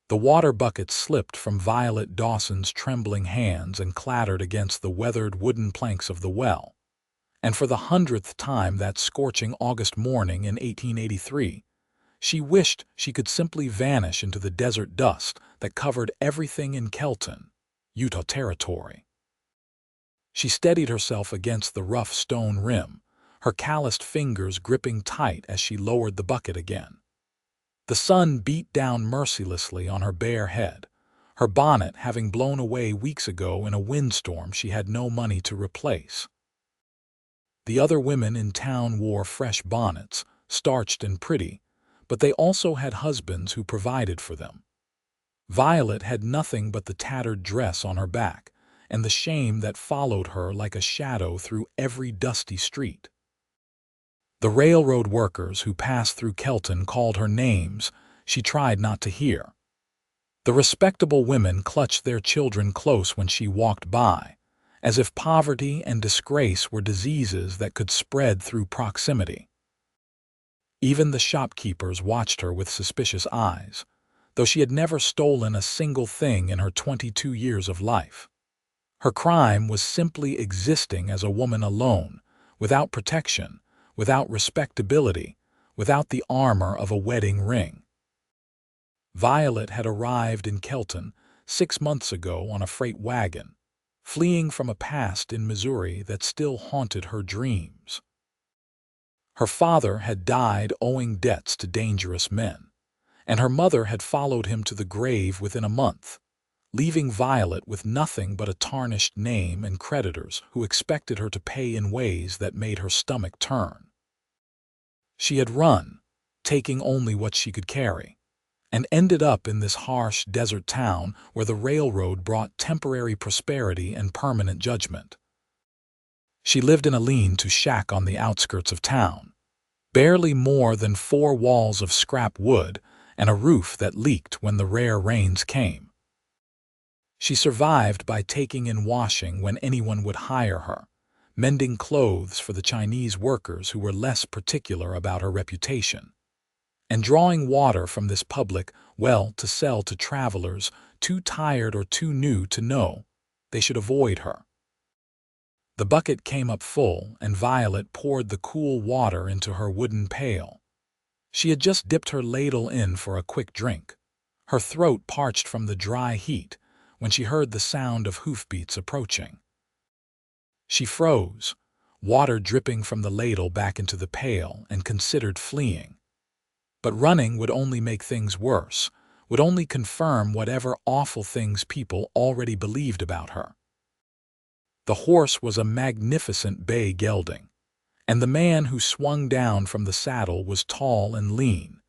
The water bucket slipped from Violet Dawson's trembling hands and clattered against the weathered wooden planks of the well. And for the 100th time that scorching August morning in 1883, she wished she could simply vanish into the desert dust that covered everything in Kelton, Utah Territory. She steadied herself against the rough stone rim, her calloused fingers gripping tight as she lowered the bucket again. The sun beat down mercilessly on her bare head, her bonnet having blown away weeks ago in a windstorm she had no money to replace. The other women in town wore fresh bonnets, starched and pretty, but they also had husbands who provided for them. Violet had nothing but the tattered dress on her back and the shame that followed her like a shadow through every dusty street. The railroad workers who passed through Kelton called her names she tried not to hear. The respectable women clutched their children close when she walked by, as if poverty and disgrace were diseases that could spread through proximity. Even the shopkeepers watched her with suspicious eyes, though she had never stolen a single thing in her 22 years of life. Her crime was simply existing as a woman alone, without protection, without respectability, without the armor of a wedding ring. Violet had arrived in Kelton 6 months ago on a freight wagon, fleeing from a past in Missouri that still haunted her dreams. Her father had died owing debts to dangerous men, and her mother had followed him to the grave within a month, leaving Violet with nothing but a tarnished name and creditors who expected her to pay in ways that made her stomach turn. She had run, taking only what she could carry, and ended up in this harsh desert town where the railroad brought temporary prosperity and permanent judgment. She lived in a lean-to shack on the outskirts of town, barely more than 4 walls of scrap wood and a roof that leaked when the rare rains came. She survived by taking in washing when anyone would hire her, mending clothes for the Chinese workers who were less particular about her reputation, and drawing water from this public well to sell to travelers too tired or too new to know they should avoid her. The bucket came up full, and Violet poured the cool water into her wooden pail. She had just dipped her ladle in for a quick drink, her throat parched from the dry heat, when she heard the sound of hoofbeats approaching. She froze, water dripping from the ladle back into the pail, and considered fleeing. But running would only make things worse, would only confirm whatever awful things people already believed about her. The horse was a magnificent bay gelding, and the man who swung down from the saddle was tall and lean,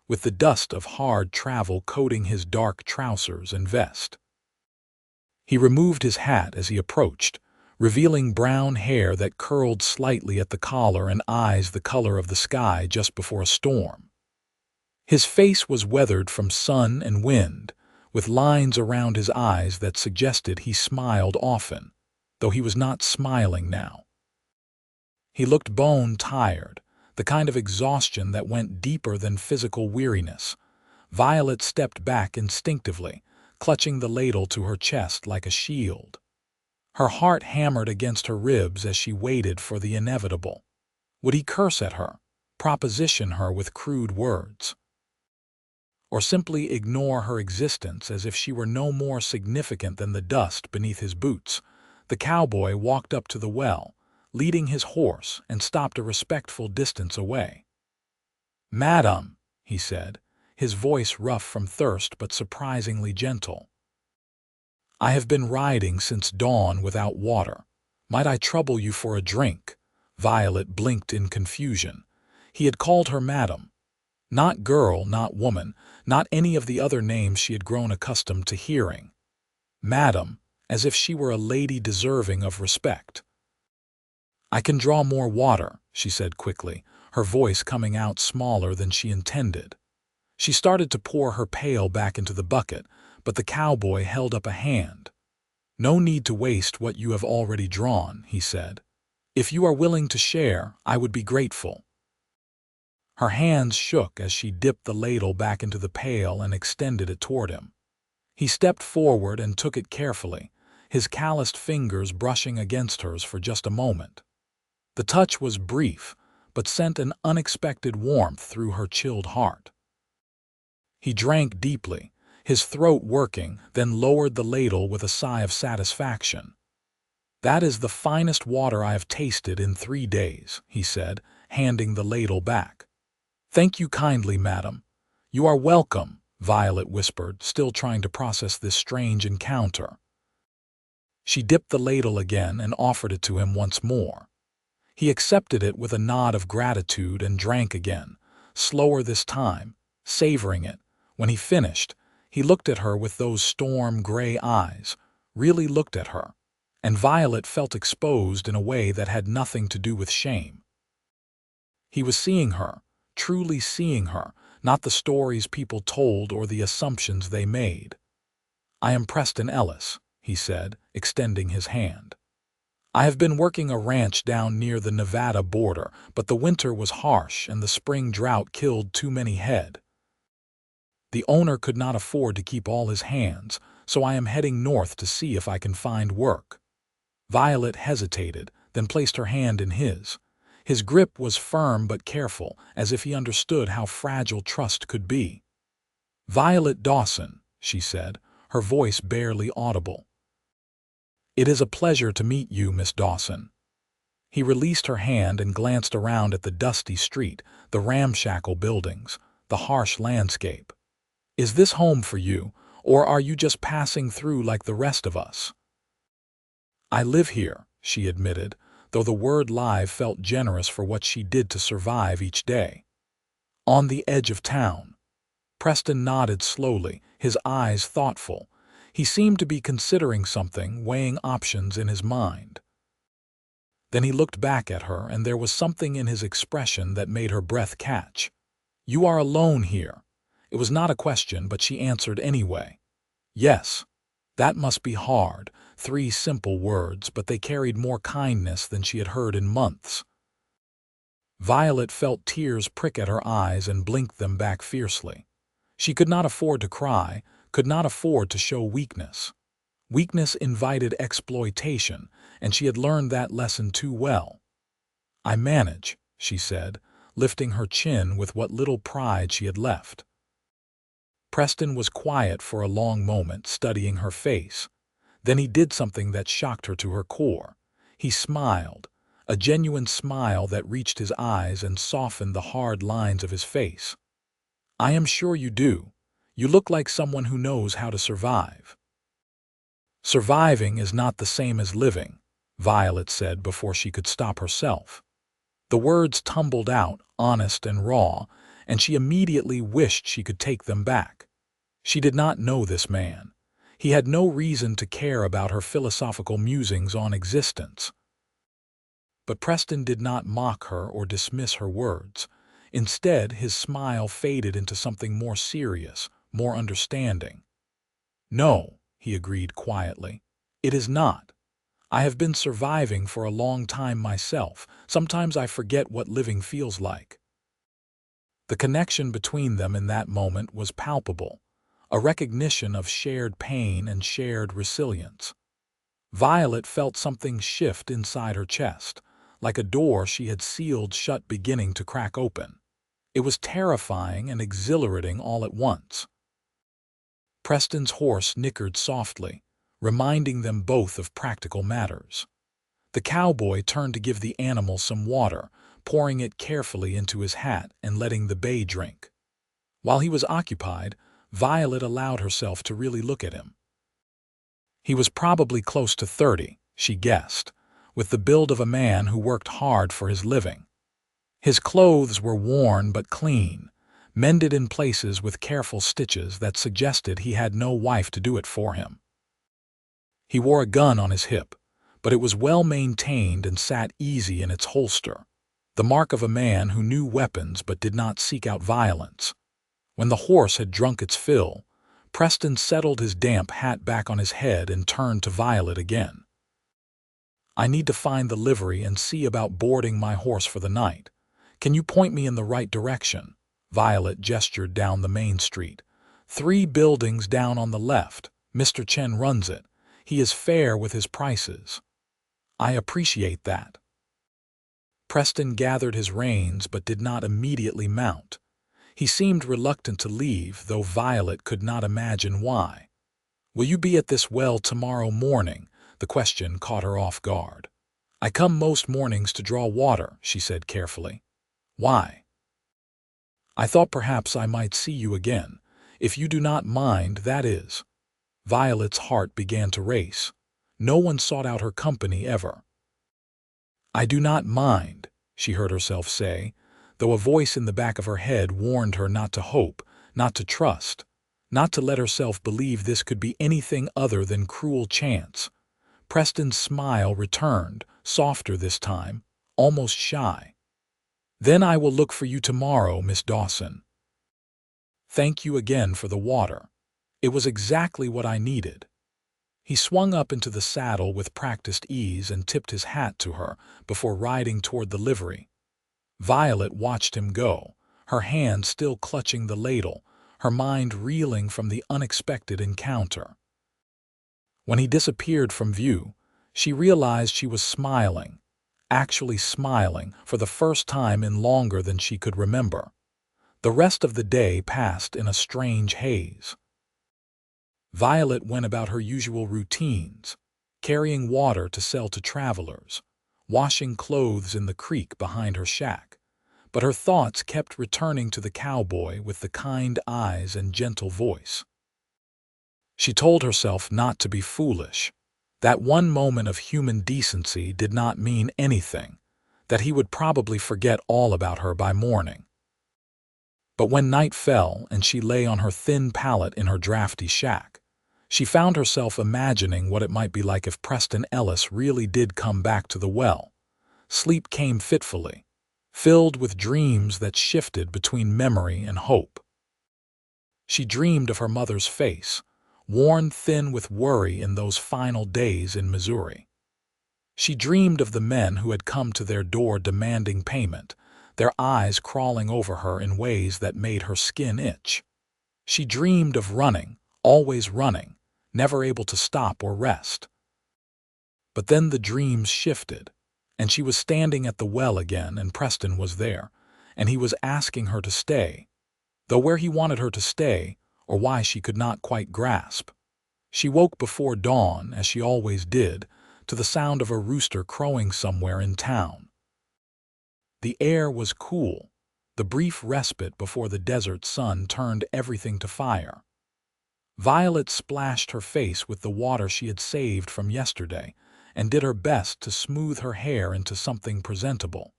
with the dust of hard travel coating his dark trousers and vest. He removed his hat as he approached, revealing brown hair that curled slightly at the collar and eyes the color of the sky just before a storm. His face was weathered from sun and wind, with lines around his eyes that suggested he smiled often, though he was not smiling now. He looked bone-tired, the kind of exhaustion that went deeper than physical weariness. Violet stepped back instinctively, clutching the ladle to her chest like a shield. Her heart hammered against her ribs as she waited for the inevitable. Would he curse at her, proposition her with crude words, or simply ignore her existence as if she were no more significant than the dust beneath his boots? The cowboy walked up to the well, leading his horse, and stopped a respectful distance away. "Madam," he said, his voice rough from thirst but surprisingly gentle, "I have been riding since dawn without water. Might I trouble you for a drink?" Violet blinked in confusion. He had called her madam. Not girl, not woman, not any of the other names she had grown accustomed to hearing. Madam, as if she were a lady deserving of respect. "I can draw more water," she said quickly, her voice coming out smaller than she intended. She started to pour her pail back into the bucket, but the cowboy held up a hand. "No need to waste what you have already drawn," he said. "If you are willing to share, I would be grateful." Her hands shook as she dipped the ladle back into the pail and extended it toward him. He stepped forward and took it carefully, his calloused fingers brushing against hers for just a moment. The touch was brief, but sent an unexpected warmth through her chilled heart. He drank deeply, his throat working, then lowered the ladle with a sigh of satisfaction. "That is the finest water I have tasted in 3 days," he said, handing the ladle back. "Thank you kindly, madam." "You are welcome," Violet whispered, still trying to process this strange encounter. She dipped the ladle again and offered it to him once more. He accepted it with a nod of gratitude and drank again, slower this time, savoring it. When he finished, he looked at her with those storm-gray eyes, really looked at her, and Violet felt exposed in a way that had nothing to do with shame. He was seeing her, truly seeing her, not the stories people told or the assumptions they made. "I am Preston Ellis," he said, extending his hand. "I have been working a ranch down near the Nevada border, but the winter was harsh and the spring drought killed too many head. The owner could not afford to keep all his hands, so I am heading north to see if I can find work." Violet hesitated, then placed her hand in his. His grip was firm but careful, as if he understood how fragile trust could be. "Violet Dawson," she said, her voice barely audible. "It is a pleasure to meet you, Miss Dawson." He released her hand and glanced around at the dusty street, the ramshackle buildings, the harsh landscape. "Is this home for you, or are you just passing through like the rest of us?" "I live here," she admitted, though the word live felt generous for what she did to survive each day. "On the edge of town." Preston nodded slowly, his eyes thoughtful. He seemed to be considering something, weighing options in his mind. Then he looked back at her, and there was something in his expression that made her breath catch. "You are alone here." It was not a question, but she answered anyway. "Yes." That must be hard, 3 simple words, but they carried more kindness than she had heard in months. Violet felt tears prick at her eyes and blinked them back fiercely. She could not afford to cry, could not afford to show weakness. Weakness invited exploitation, and she had learned that lesson too well. "I manage," she said, lifting her chin with what little pride she had left. Preston was quiet for a long moment, studying her face. Then he did something that shocked her to her core. He smiled, a genuine smile that reached his eyes and softened the hard lines of his face. "I am sure you do. You look like someone who knows how to survive." "Surviving is not the same as living," Violet said before she could stop herself. The words tumbled out, honest and raw, and she immediately wished she could take them back. She did not know this man. He had no reason to care about her philosophical musings on existence. But Preston did not mock her or dismiss her words. Instead, his smile faded into something more serious, more understanding. "No," he agreed quietly, "it is not. I have been surviving for a long time myself. Sometimes I forget what living feels like." The connection between them in that moment was palpable, a recognition of shared pain and shared resilience. Violet felt something shift inside her chest, like a door she had sealed shut beginning to crack open. It was terrifying and exhilarating all at once. Preston's horse nickered softly, reminding them both of practical matters. The cowboy turned to give the animal some water, pouring it carefully into his hat and letting the bay drink. While he was occupied, Violet allowed herself to really look at him. He was probably close to 30, she guessed, with the build of a man who worked hard for his living. His clothes were worn but clean, mended in places with careful stitches that suggested he had no wife to do it for him. He wore a gun on his hip, but it was well maintained and sat easy in its holster, the mark of a man who knew weapons but did not seek out violence. When the horse had drunk its fill, Preston settled his damp hat back on his head and turned to Violet again. "I need to find the livery and see about boarding my horse for the night. Can you point me in the right direction?" Violet gestured down the main street. "3 buildings down on the left. Mr. Chen runs it. He is fair with his prices." "I appreciate that." Preston gathered his reins but did not immediately mount. He seemed reluctant to leave, though Violet could not imagine why. "Will you be at this well tomorrow morning?" The question caught her off guard. "I come most mornings to draw water," she said carefully. "Why?" "I thought perhaps I might see you again. If you do not mind, that is." Violet's heart began to race. No one sought out her company ever. "I do not mind," she heard herself say, though a voice in the back of her head warned her not to hope, not to trust, not to let herself believe this could be anything other than cruel chance. Preston's smile returned, softer this time, almost shy. "Then I will look for you tomorrow, Miss Dawson." "Thank you again for the water. It was exactly what I needed." He swung up into the saddle with practiced ease and tipped his hat to her before riding toward the livery. Violet watched him go, her hand still clutching the ladle, her mind reeling from the unexpected encounter. When he disappeared from view, she realized she was smiling, actually smiling for the first time in longer than she could remember. The rest of the day passed in a strange haze. Violet went about her usual routines, carrying water to sell to travelers, washing clothes in the creek behind her shack, but her thoughts kept returning to the cowboy with the kind eyes and gentle voice. She told herself not to be foolish, that one moment of human decency did not mean anything, that he would probably forget all about her by morning. But when night fell and she lay on her thin pallet in her drafty shack, she found herself imagining what it might be like if Preston Ellis really did come back to the well. Sleep came fitfully, filled with dreams that shifted between memory and hope. She dreamed of her mother's face, worn thin with worry in those final days in Missouri. She dreamed of the men who had come to their door demanding payment, their eyes crawling over her in ways that made her skin itch. She dreamed of running, always running, never able to stop or rest. But then the dreams shifted, and she was standing at the well again, and Preston was there, and he was asking her to stay, though where he wanted her to stay, or why she could not quite grasp. She woke before dawn, as she always did, to the sound of a rooster crowing somewhere in town. The air was cool, the brief respite before the desert sun turned everything to fire. Violet splashed her face with the water she had saved from yesterday and did her best to smooth her hair into something presentable.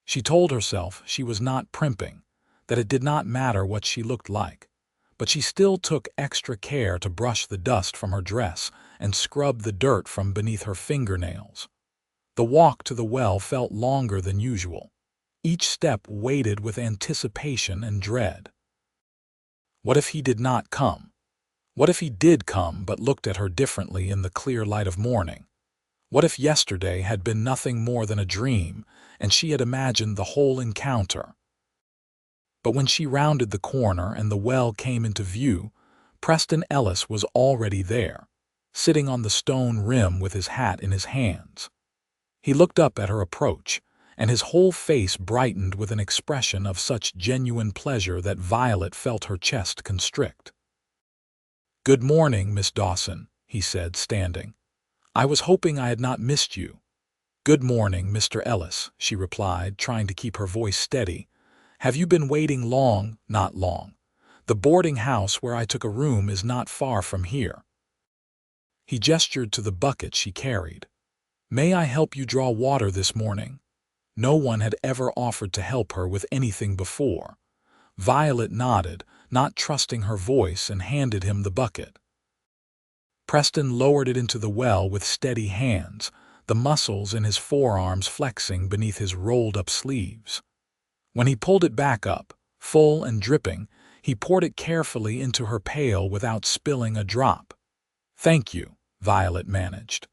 She told herself she was not primping, that it did not matter what she looked like, but she still took extra care to brush the dust from her dress and scrub the dirt from beneath her fingernails. The walk to the well felt longer than usual, each step weighted with anticipation and dread. What if he did not come? What if he did come but looked at her differently in the clear light of morning? What if yesterday had been nothing more than a dream and she had imagined the whole encounter? But when she rounded the corner and the well came into view, Preston Ellis was already there, sitting on the stone rim with his hat in his hands. He looked up at her approach, and his whole face brightened with an expression of such genuine pleasure that Violet felt her chest constrict. "Good morning, Miss Dawson," he said, standing. "I was hoping I had not missed you." "Good morning, Mr. Ellis," she replied, trying to keep her voice steady. "Have you been waiting long?" "Not long. The boarding house where I took a room is not far from here." He gestured to the bucket she carried. "May I help you draw water this morning?" No one had ever offered to help her with anything before. Violet nodded, not trusting her voice, and handed him the bucket. Preston lowered it into the well with steady hands, the muscles in his forearms flexing beneath his rolled-up sleeves. When he pulled it back up, full and dripping, he poured it carefully into her pail without spilling a drop. "Thank you," Violet managed.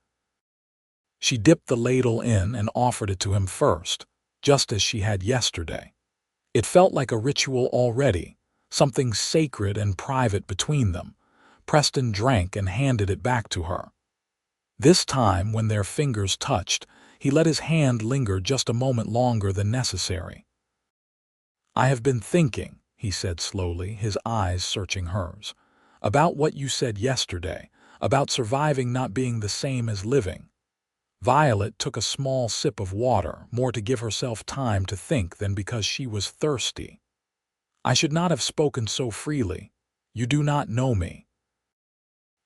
She dipped the ladle in and offered it to him first, just as she had yesterday. It felt like a ritual already, something sacred and private between them. Preston drank and handed it back to her. This time, when their fingers touched, he let his hand linger just a moment longer than necessary. "I have been thinking," he said slowly, his eyes searching hers, "about what you said yesterday, about surviving not being the same as living." Violet took a small sip of water, more to give herself time to think than because she was thirsty. "I should not have spoken so freely. You do not know me.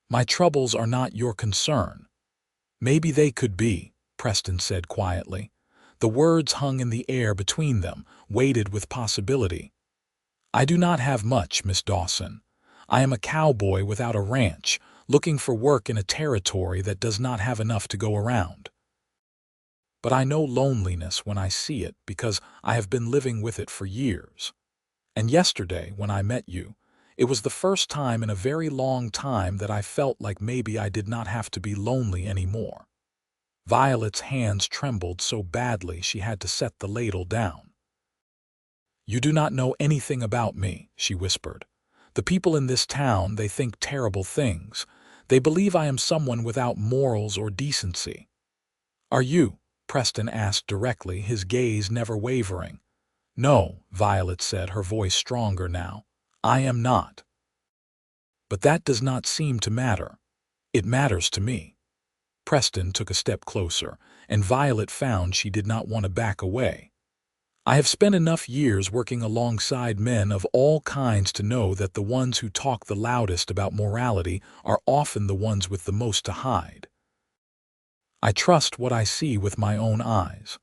My troubles are not your concern." "Maybe they could be," Preston said quietly. The words hung in the air between them, weighted with possibility. "I do not have much, Miss Dawson. I am a cowboy without a ranch, looking for work in a territory that does not have enough to go around. But I know loneliness when I see it because I have been living with it for years. And yesterday, when I met you, it was the first time in a very long time that I felt like maybe I did not have to be lonely anymore." Violet's hands trembled so badly she had to set the ladle down. "You do not know anything about me," she whispered. "The people in this town, they think terrible things. They believe I am someone without morals or decency." "Are you?" Preston asked directly, his gaze never wavering. "No," Violet said, her voice stronger now. "I am not. But that does not seem to matter. It matters to me." Preston took a step closer, and Violet found she did not want to back away. "I have spent enough years working alongside men of all kinds to know that the ones who talk the loudest about morality are often the ones with the most to hide. I trust what I see with my own eyes.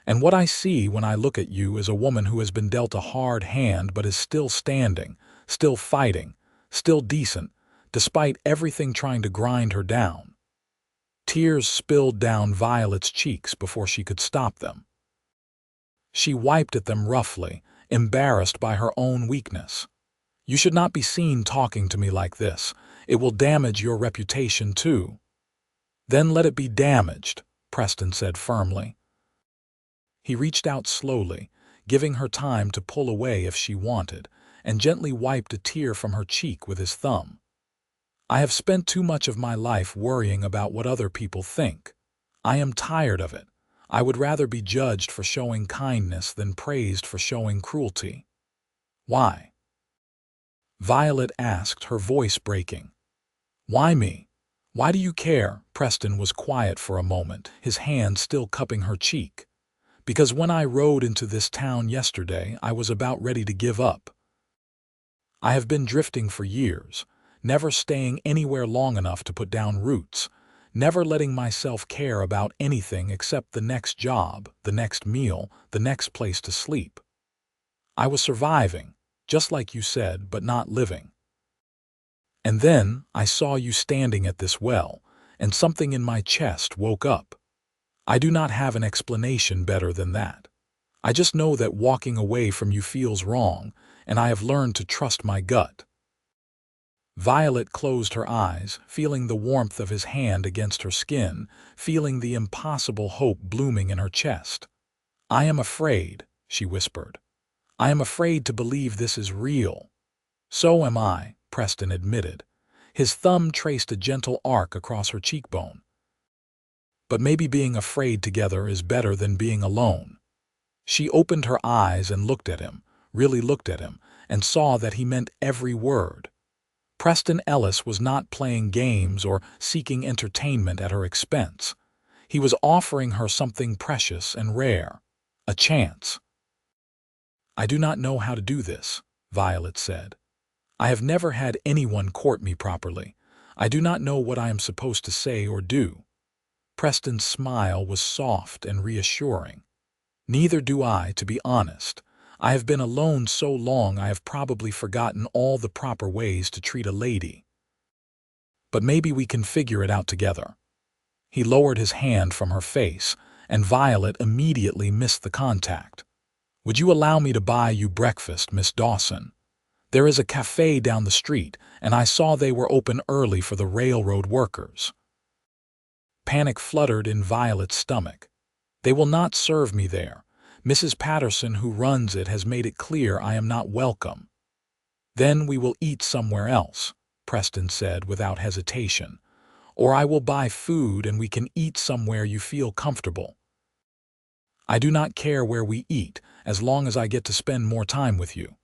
And what I see when I look at you is a woman who has been dealt a hard hand but is still standing, still fighting, still decent, despite everything trying to grind her down." Tears spilled down Violet's cheeks before she could stop them. She wiped at them roughly, embarrassed by her own weakness. "You should not be seen talking to me like this. It will damage your reputation too." "Then let it be damaged," Preston said firmly. He reached out slowly, giving her time to pull away if she wanted, and gently wiped a tear from her cheek with his thumb. "I have spent too much of my life worrying about what other people think. I am tired of it. I would rather be judged for showing kindness than praised for showing cruelty." "Why?" Violet asked, her voice breaking. "Why me? Why do you care?" Preston was quiet for a moment, his hand still cupping her cheek. "Because when I rode into this town yesterday, I was about ready to give up. I have been drifting for years, never staying anywhere long enough to put down roots, never letting myself care about anything except the next job, the next meal, the next place to sleep. I was surviving, just like you said, but not living. And then I saw you standing at this well, and something in my chest woke up. I do not have an explanation better than that. I just know that walking away from you feels wrong, and I have learned to trust my gut." Violet closed her eyes, feeling the warmth of his hand against her skin, feeling the impossible hope blooming in her chest. "I am afraid," she whispered. "I am afraid to believe this is real." "So am I," Preston admitted. His thumb traced a gentle arc across her cheekbone. "But maybe being afraid together is better than being alone." She opened her eyes and looked at him, really looked at him, and saw that he meant every word. Preston Ellis was not playing games or seeking entertainment at her expense. He was offering her something precious and rare, a chance. "I do not know how to do this," Violet said. "I have never had anyone court me properly. I do not know what I am supposed to say or do." Preston's smile was soft and reassuring. "Neither do I, to be honest. I have been alone so long I have probably forgotten all the proper ways to treat a lady. But maybe we can figure it out together." He lowered his hand from her face, and Violet immediately missed the contact. "Would you allow me to buy you breakfast, Miss Dawson? There is a cafe down the street, and I saw they were open early for the railroad workers." Panic fluttered in Violet's stomach. "They will not serve me there. Mrs. Patterson, who runs it, has made it clear I am not welcome." "Then we will eat somewhere else," Preston said without hesitation. "Or I will buy food and we can eat somewhere you feel comfortable." "I do not care where we eat, as long as I get to spend more time with you."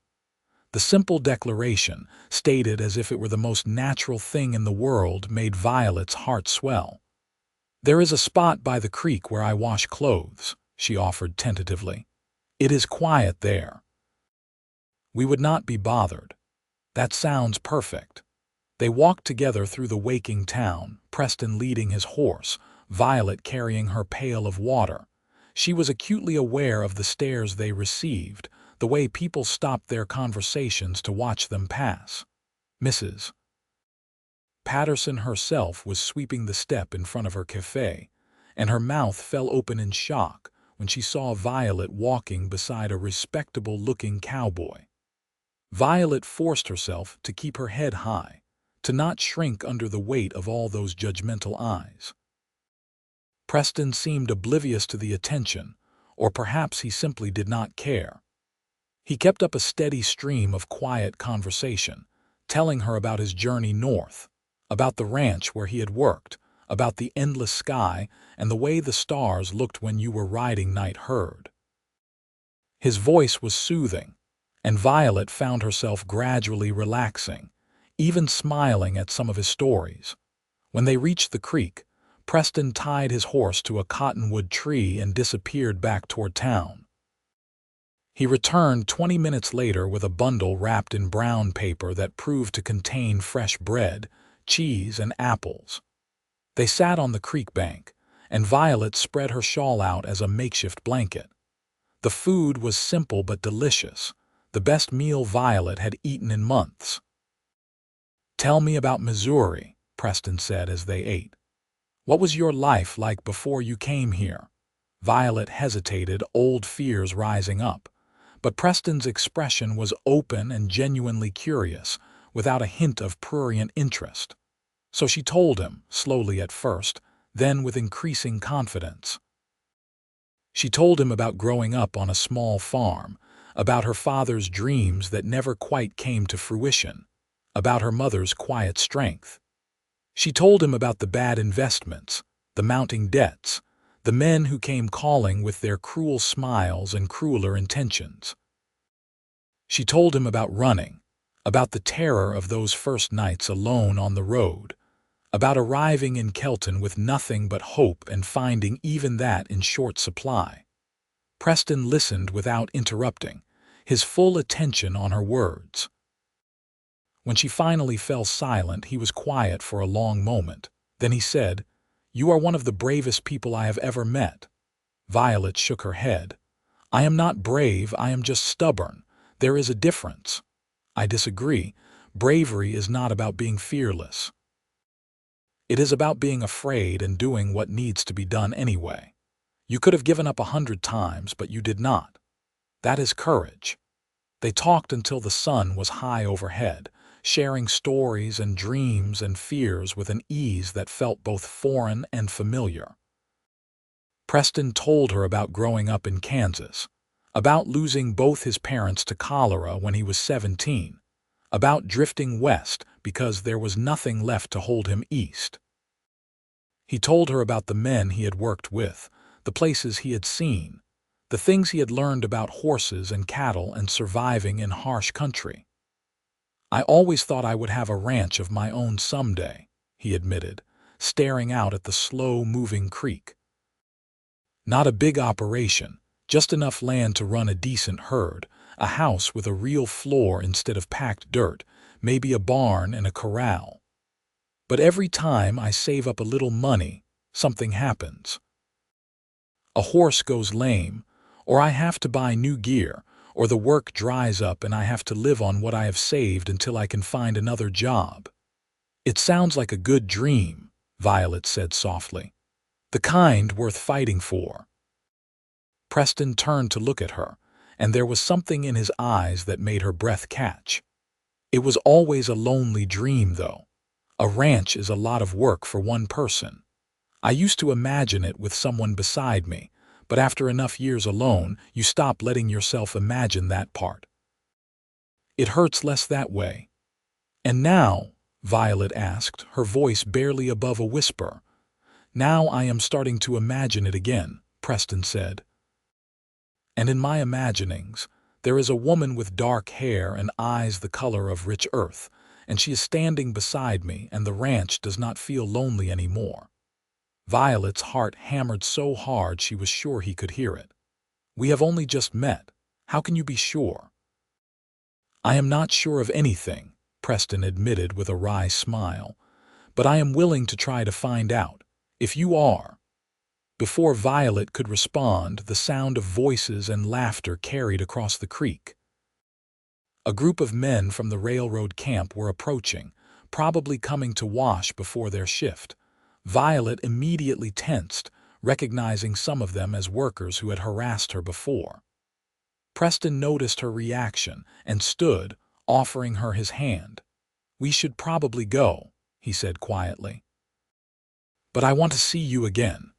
The simple declaration, stated as if it were the most natural thing in the world, made Violet's heart swell. "There is a spot by the creek where I wash clothes," she offered tentatively. "It is quiet there." "We would not be bothered." "That sounds perfect." They walked together through the waking town, Preston leading his horse, Violet carrying her pail of water. She was acutely aware of the stares they received, the way people stopped their conversations to watch them pass. Mrs. Patterson herself was sweeping the step in front of her café, and her mouth fell open in shock when she saw Violet walking beside a respectable-looking cowboy. Violet forced herself to keep her head high, to not shrink under the weight of all those judgmental eyes. Preston seemed oblivious to the attention, or perhaps he simply did not care. He kept up a steady stream of quiet conversation, telling her about his journey north, about the ranch where he had worked, about the endless sky and the way the stars looked when you were riding night herd. His voice was soothing, and Violet found herself gradually relaxing, even smiling at some of his stories. When they reached the creek, Preston tied his horse to a cottonwood tree and disappeared back toward town. He returned 20 minutes later with a bundle wrapped in brown paper that proved to contain fresh bread, cheese, and apples. They sat on the creek bank, and Violet spread her shawl out as a makeshift blanket. The food was simple but delicious, the best meal Violet had eaten in months. "Tell me about Missouri," Preston said as they ate. "What was your life like before you came here?" Violet hesitated, old fears rising up, but Preston's expression was open and genuinely curious, without a hint of prurient interest. So she told him, slowly at first, then with increasing confidence. She told him about growing up on a small farm, about her father's dreams that never quite came to fruition, about her mother's quiet strength. She told him about the bad investments, the mounting debts, the men who came calling with their cruel smiles and crueler intentions. She told him about running, about the terror of those first nights alone on the road, about arriving in Kelton with nothing but hope and finding even that in short supply. Preston listened without interrupting, his full attention on her words. When she finally fell silent, he was quiet for a long moment. Then he said, "You are one of the bravest people I have ever met." Violet shook her head. "I am not brave, I am just stubborn. There is a difference." "I disagree. Bravery is not about being fearless. It is about being afraid and doing what needs to be done anyway. You could have given up 100 times, but you did not. That is courage." They talked until the sun was high overhead, sharing stories and dreams and fears with an ease that felt both foreign and familiar. Preston told her about growing up in Kansas, about losing both his parents to cholera when he was 17, about drifting west because there was nothing left to hold him east. He told her about the men he had worked with, the places he had seen, the things he had learned about horses and cattle and surviving in harsh country. "I always thought I would have a ranch of my own someday," he admitted, staring out at the slow-moving creek. "Not a big operation, just enough land to run a decent herd, a house with a real floor instead of packed dirt, maybe a barn and a corral. But every time I save up a little money, something happens. A horse goes lame, or I have to buy new gear, or the work dries up and I have to live on what I have saved until I can find another job." "It sounds like a good dream," Violet said softly. "The kind worth fighting for." Preston turned to look at her, and there was something in his eyes that made her breath catch. "It was always a lonely dream, though. A ranch is a lot of work for one person. I used to imagine it with someone beside me, but after enough years alone, you stop letting yourself imagine that part. It hurts less that way. And now, Violet asked, her voice barely above a whisper. Now I am starting to imagine it again, Preston said. And in my imaginings, there is a woman with dark hair and eyes the color of rich earth, and she is standing beside me, and the ranch does not feel lonely anymore. Violet's heart hammered so hard she was sure he could hear it. We have only just met. How can you be sure? I am not sure of anything, Preston admitted with a wry smile, but I am willing to try to find out, if you are. Before Violet could respond, the sound of voices and laughter carried across the creek. A group of men from the railroad camp were approaching, probably coming to wash before their shift. Violet immediately tensed, recognizing some of them as workers who had harassed her before. Preston noticed her reaction and stood, offering her his hand. "We should probably go," he said quietly. "But I want to see you again."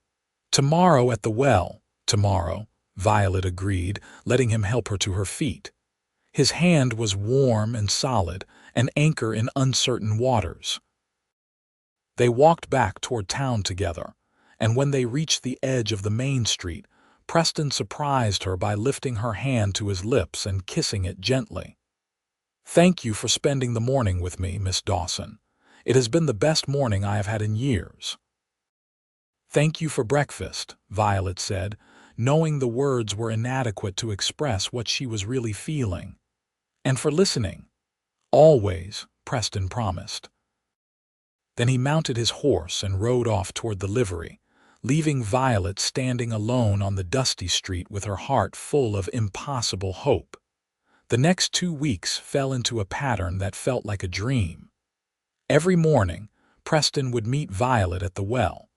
"Tomorrow at the well." "Tomorrow," Violet agreed, letting him help her to her feet. His hand was warm and solid, an anchor in uncertain waters. They walked back toward town together, and when they reached the edge of the main street, Preston surprised her by lifting her hand to his lips and kissing it gently. "Thank you for spending the morning with me, Miss Dawson. It has been the best morning I have had in years." "Thank you for breakfast," Violet said, knowing the words were inadequate to express what she was really feeling. "And for listening." "Always," Preston promised. Then he mounted his horse and rode off toward the livery, leaving Violet standing alone on the dusty street with her heart full of impossible hope. The next 2 weeks fell into a pattern that felt like a dream. Every morning, Preston would meet Violet at the well.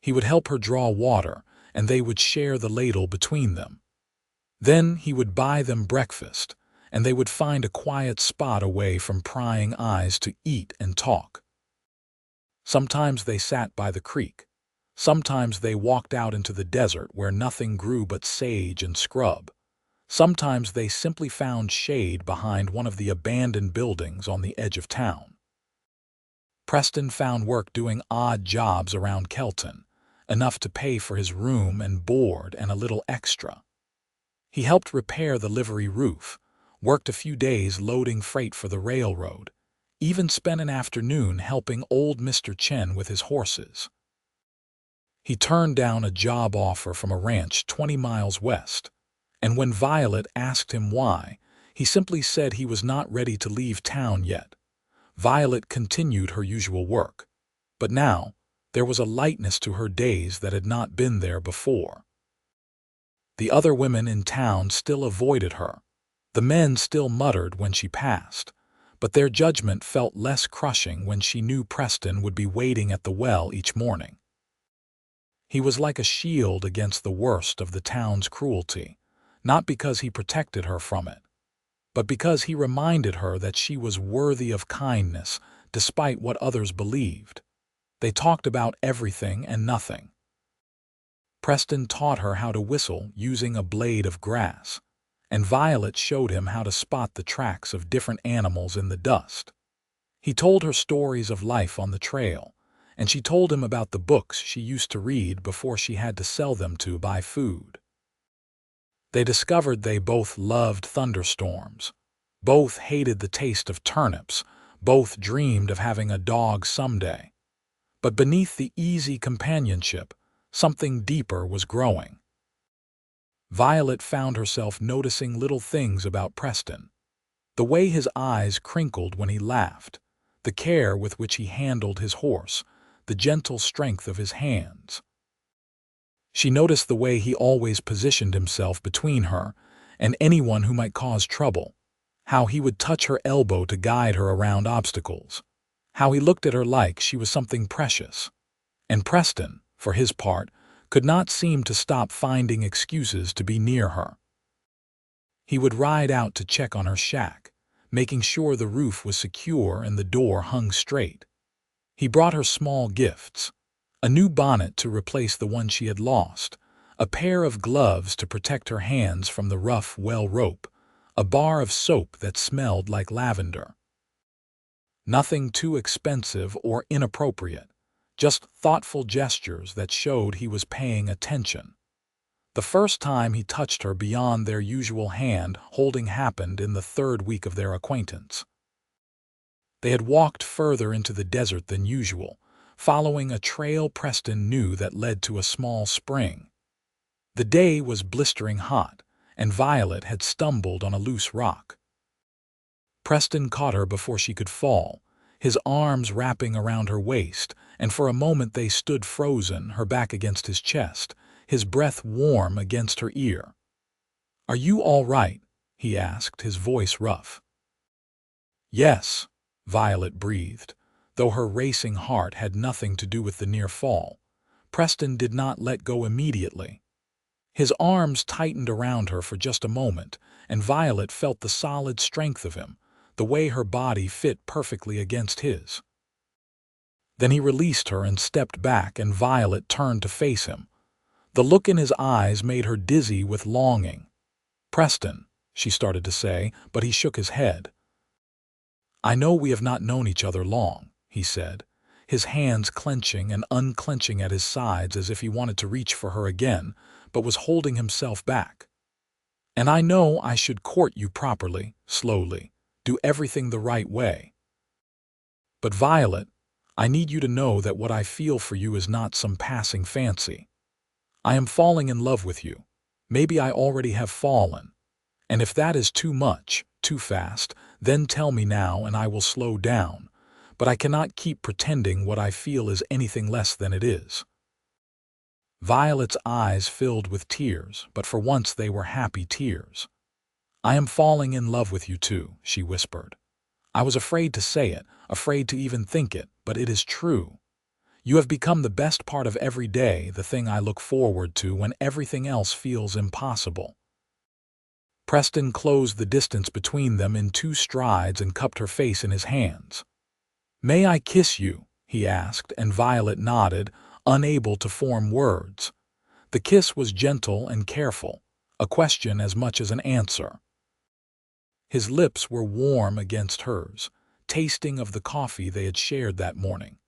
He would help her draw water, and they would share the ladle between them. Then he would buy them breakfast, and they would find a quiet spot away from prying eyes to eat and talk. Sometimes they sat by the creek. Sometimes they walked out into the desert where nothing grew but sage and scrub. Sometimes they simply found shade behind one of the abandoned buildings on the edge of town. Preston found work doing odd jobs around Kelton, enough to pay for his room and board and a little extra. He helped repair the livery roof, worked a few days loading freight for the railroad, even spent an afternoon helping old Mr. Chen with his horses. He turned down a job offer from a ranch 20 miles west, and when Violet asked him why, he simply said he was not ready to leave town yet. Violet continued her usual work, but now there was a lightness to her days that had not been there before. The other women in town still avoided her. The men still muttered when she passed, but their judgment felt less crushing when she knew Preston would be waiting at the well each morning. He was like a shield against the worst of the town's cruelty, not because he protected her from it, but because he reminded her that she was worthy of kindness despite what others believed. They talked about everything and nothing. Preston taught her how to whistle using a blade of grass, and Violet showed him how to spot the tracks of different animals in the dust. He told her stories of life on the trail, and she told him about the books she used to read before she had to sell them to buy food. They discovered they both loved thunderstorms, both hated the taste of turnips, both dreamed of having a dog someday. But beneath the easy companionship, something deeper was growing. Violet found herself noticing little things about Preston. The way his eyes crinkled when he laughed, the care with which he handled his horse, the gentle strength of his hands. She noticed the way he always positioned himself between her and anyone who might cause trouble, how he would touch her elbow to guide her around obstacles, how he looked at her like she was something precious. And Preston, for his part, could not seem to stop finding excuses to be near her. He would ride out to check on her shack, making sure the roof was secure and the door hung straight. He brought her small gifts, a new bonnet to replace the one she had lost, a pair of gloves to protect her hands from the rough well rope, a bar of soap that smelled like lavender. Nothing too expensive or inappropriate, just thoughtful gestures that showed he was paying attention. The first time he touched her beyond their usual hand-holding happened in the 3rd week of their acquaintance. They had walked further into the desert than usual, following a trail Preston knew that led to a small spring. The day was blistering hot, and Violet had stumbled on a loose rock. Preston caught her before she could fall, his arms wrapping around her waist, and for a moment they stood frozen, her back against his chest, his breath warm against her ear. "Are you all right?" he asked, his voice rough. "Yes," Violet breathed, though her racing heart had nothing to do with the near fall. Preston did not let go immediately. His arms tightened around her for just a moment, and Violet felt the solid strength of him, the way her body fit perfectly against his. Then he released her and stepped back, and Violet turned to face him. The look in his eyes made her dizzy with longing. "Preston," she started to say, but he shook his head. "I know we have not known each other long," he said, his hands clenching and unclenching at his sides as if he wanted to reach for her again, but was holding himself back. "And I know I should court you properly, slowly, do everything the right way. But Violet, I need you to know that what I feel for you is not some passing fancy. I am falling in love with you. Maybe I already have fallen. And if that is too much, too fast, then tell me now and I will slow down. But I cannot keep pretending what I feel is anything less than it is." Violet's eyes filled with tears, but for once they were happy tears. "I am falling in love with you too," she whispered. "I was afraid to say it, afraid to even think it, but it is true. You have become the best part of every day, the thing I look forward to when everything else feels impossible." Preston closed the distance between them in 2 strides and cupped her face in his hands. "May I kiss you?" he asked, and Violet nodded, unable to form words. The kiss was gentle and careful, a question as much as an answer. His lips were warm against hers, tasting of the coffee they had shared that morning.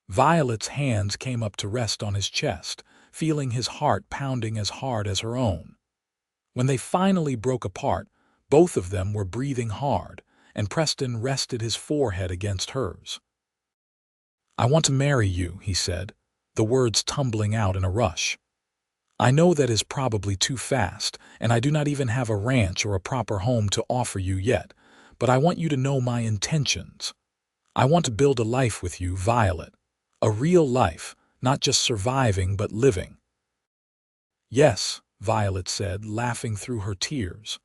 Violet's hands came up to rest on his chest, feeling his heart pounding as hard as her own. When they finally broke apart, both of them were breathing hard, and Preston rested his forehead against hers. "I want to marry you," he said, the words tumbling out in a rush. "I know that is probably too fast, and I do not even have a ranch or a proper home to offer you yet, but I want you to know my intentions. I want to build a life with you, Violet. A real life, not just surviving but living." "Yes," Violet said, laughing through her tears.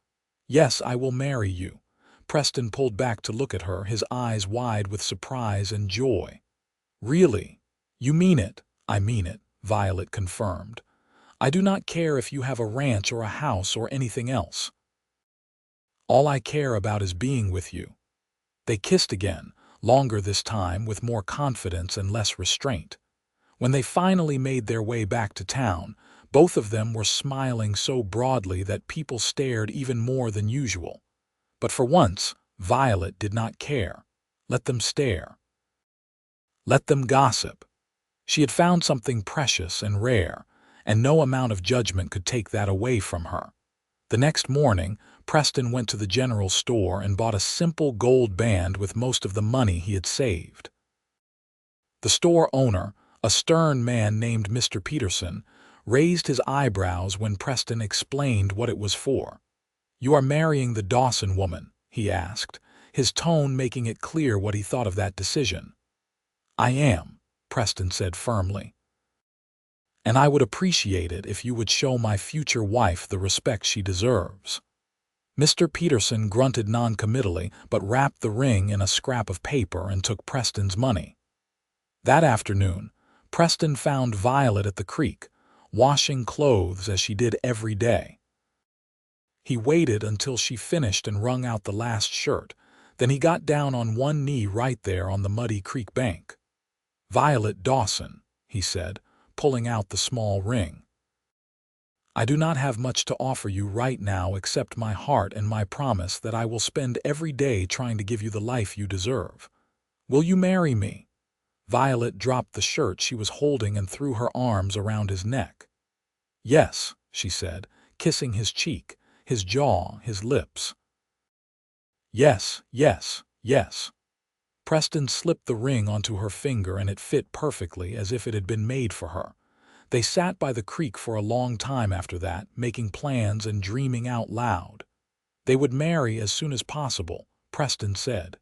"Yes, I will marry you." Preston pulled back to look at her, his eyes wide with surprise and joy. "Really? You mean it?" "I mean it," Violet confirmed. "I do not care if you have a ranch or a house or anything else. All I care about is being with you." They kissed again, longer this time, with more confidence and less restraint. When they finally made their way back to town, both of them were smiling so broadly that people stared even more than usual. But for once, Violet did not care. Let them stare. Let them gossip. She had found something precious and rare, and no amount of judgment could take that away from her. The next morning, Preston went to the general store and bought a simple gold band with most of the money he had saved. The store owner, a stern man named Mr. Peterson, raised his eyebrows when Preston explained what it was for. "You are marrying the Dawson woman?" he asked, his tone making it clear what he thought of that decision. "I am," Preston said firmly. "And I would appreciate it if you would show my future wife the respect she deserves." Mr. Peterson grunted noncommittally but wrapped the ring in a scrap of paper and took Preston's money. That afternoon, Preston found Violet at the creek, washing clothes as she did every day. He waited until she finished and wrung out the last shirt, then he got down on one knee right there on the muddy creek bank. "Violet Dawson," he said, pulling out the small ring. I do not have much to offer you right now except my heart and my promise that I will spend every day trying to give you the life you deserve. Will you marry me?" Violet dropped the shirt she was holding and threw her arms around his neck. "Yes," she said, kissing his cheek, his jaw, his lips. "Yes, yes, yes." Preston slipped the ring onto her finger and it fit perfectly as if it had been made for her. They sat by the creek for a long time after that, making plans and dreaming out loud. They would marry as soon as possible, Preston said.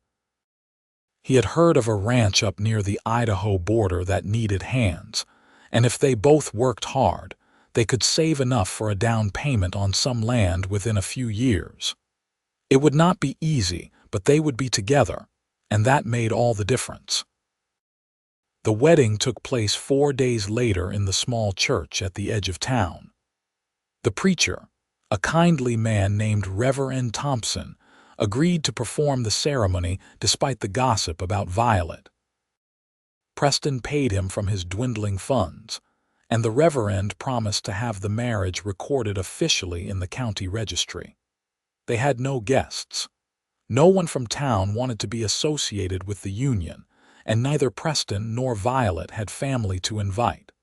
He had heard of a ranch up near the Idaho border that needed hands, and if they both worked hard, they could save enough for a down payment on some land within a few years. It would not be easy, but they would be together, and that made all the difference. The wedding took place 4 days later in the small church at the edge of town. The preacher, a kindly man named Reverend Thompson, agreed to perform the ceremony despite the gossip about Violet. Preston paid him from his dwindling funds, and the Reverend promised to have the marriage recorded officially in the county registry. They had no guests. No one from town wanted to be associated with the union, and neither Preston nor Violet had family to invite.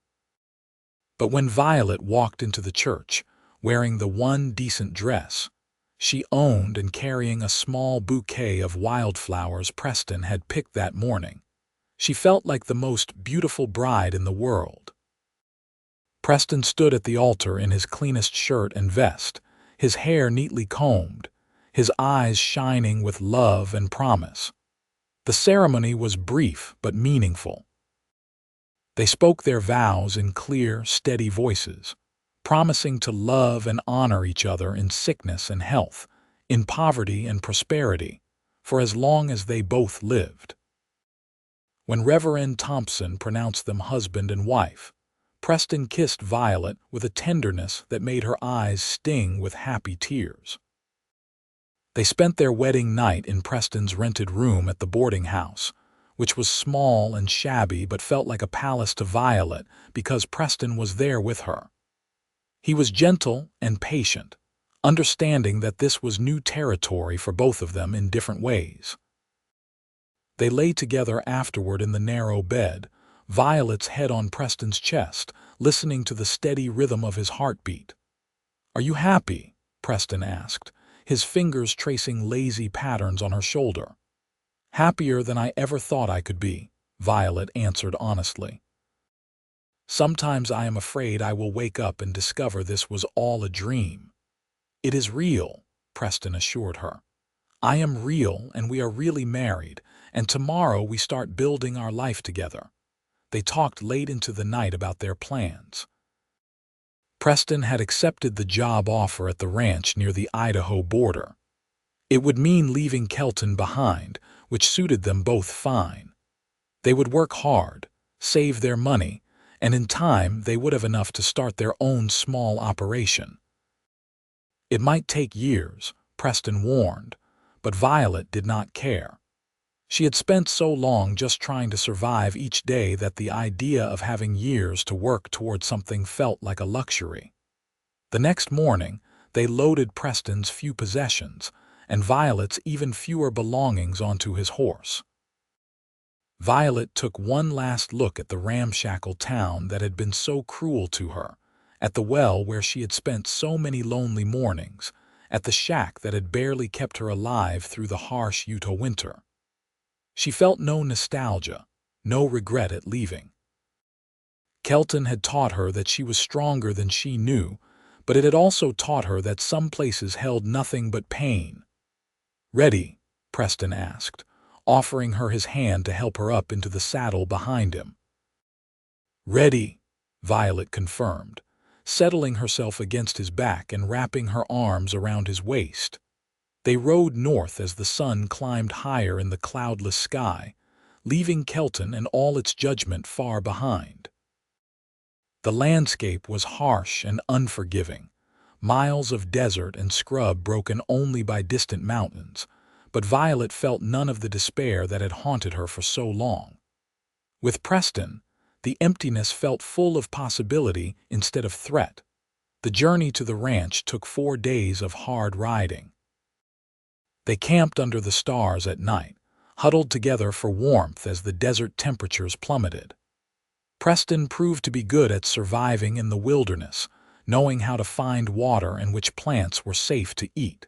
But when Violet walked into the church, wearing the one decent dress she owned and carrying a small bouquet of wildflowers Preston had picked that morning, she felt like the most beautiful bride in the world. Preston stood at the altar in his cleanest shirt and vest, his hair neatly combed, his eyes shining with love and promise. The ceremony was brief but meaningful. They spoke their vows in clear, steady voices, promising to love and honor each other in sickness and health, in poverty and prosperity, for as long as they both lived. When Reverend Thompson pronounced them husband and wife, Preston kissed Violet with a tenderness that made her eyes sting with happy tears. They spent their wedding night in Preston's rented room at the boarding house, which was small and shabby but felt like a palace to Violet because Preston was there with her. He was gentle and patient, understanding that this was new territory for both of them in different ways. They lay together afterward in the narrow bed, Violet's head on Preston's chest, listening to the steady rhythm of his heartbeat. "Are you happy?" Preston asked, his fingers tracing lazy patterns on her shoulder. "Happier than I ever thought I could be," Violet answered honestly. "Sometimes I am afraid I will wake up and discover this was all a dream." "It is real," Preston assured her. "I am real and we are really married, and tomorrow we start building our life together." They talked late into the night about their plans. Preston had accepted the job offer at the ranch near the Idaho border. It would mean leaving Kelton behind, which suited them both fine. They would work hard, save their money, and in time they would have enough to start their own small operation. It might take years, Preston warned, but Violet did not care. She had spent so long just trying to survive each day that the idea of having years to work toward something felt like a luxury. The next morning, they loaded Preston's few possessions, and Violet's even fewer belongings onto his horse. Violet took one last look at the ramshackle town that had been so cruel to her, at the well where she had spent so many lonely mornings, at the shack that had barely kept her alive through the harsh Utah winter. She felt no nostalgia, no regret at leaving. Kelton had taught her that she was stronger than she knew, but it had also taught her that some places held nothing but pain. "Ready?" Preston asked, offering her his hand to help her up into the saddle behind him. "Ready," Violet confirmed, settling herself against his back and wrapping her arms around his waist. They rode north as the sun climbed higher in the cloudless sky, leaving Kelton and all its judgment far behind. The landscape was harsh and unforgiving, miles of desert and scrub broken only by distant mountains, but Violet felt none of the despair that had haunted her for so long. With Preston, the emptiness felt full of possibility instead of threat. The journey to the ranch took 4 days of hard riding. They camped under the stars at night, huddled together for warmth as the desert temperatures plummeted. Preston proved to be good at surviving in the wilderness, knowing how to find water and which plants were safe to eat.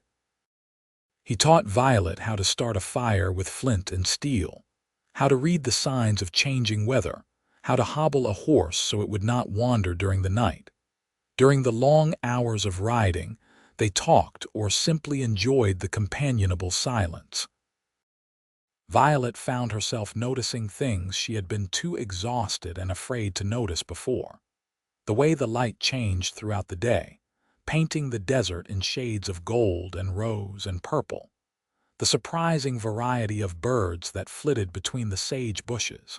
He taught Violet how to start a fire with flint and steel, how to read the signs of changing weather, how to hobble a horse so it would not wander during the night. During the long hours of riding, they talked or simply enjoyed the companionable silence. Violet found herself noticing things she had been too exhausted and afraid to notice before. The way the light changed throughout the day, painting the desert in shades of gold and rose and purple. The surprising variety of birds that flitted between the sage bushes.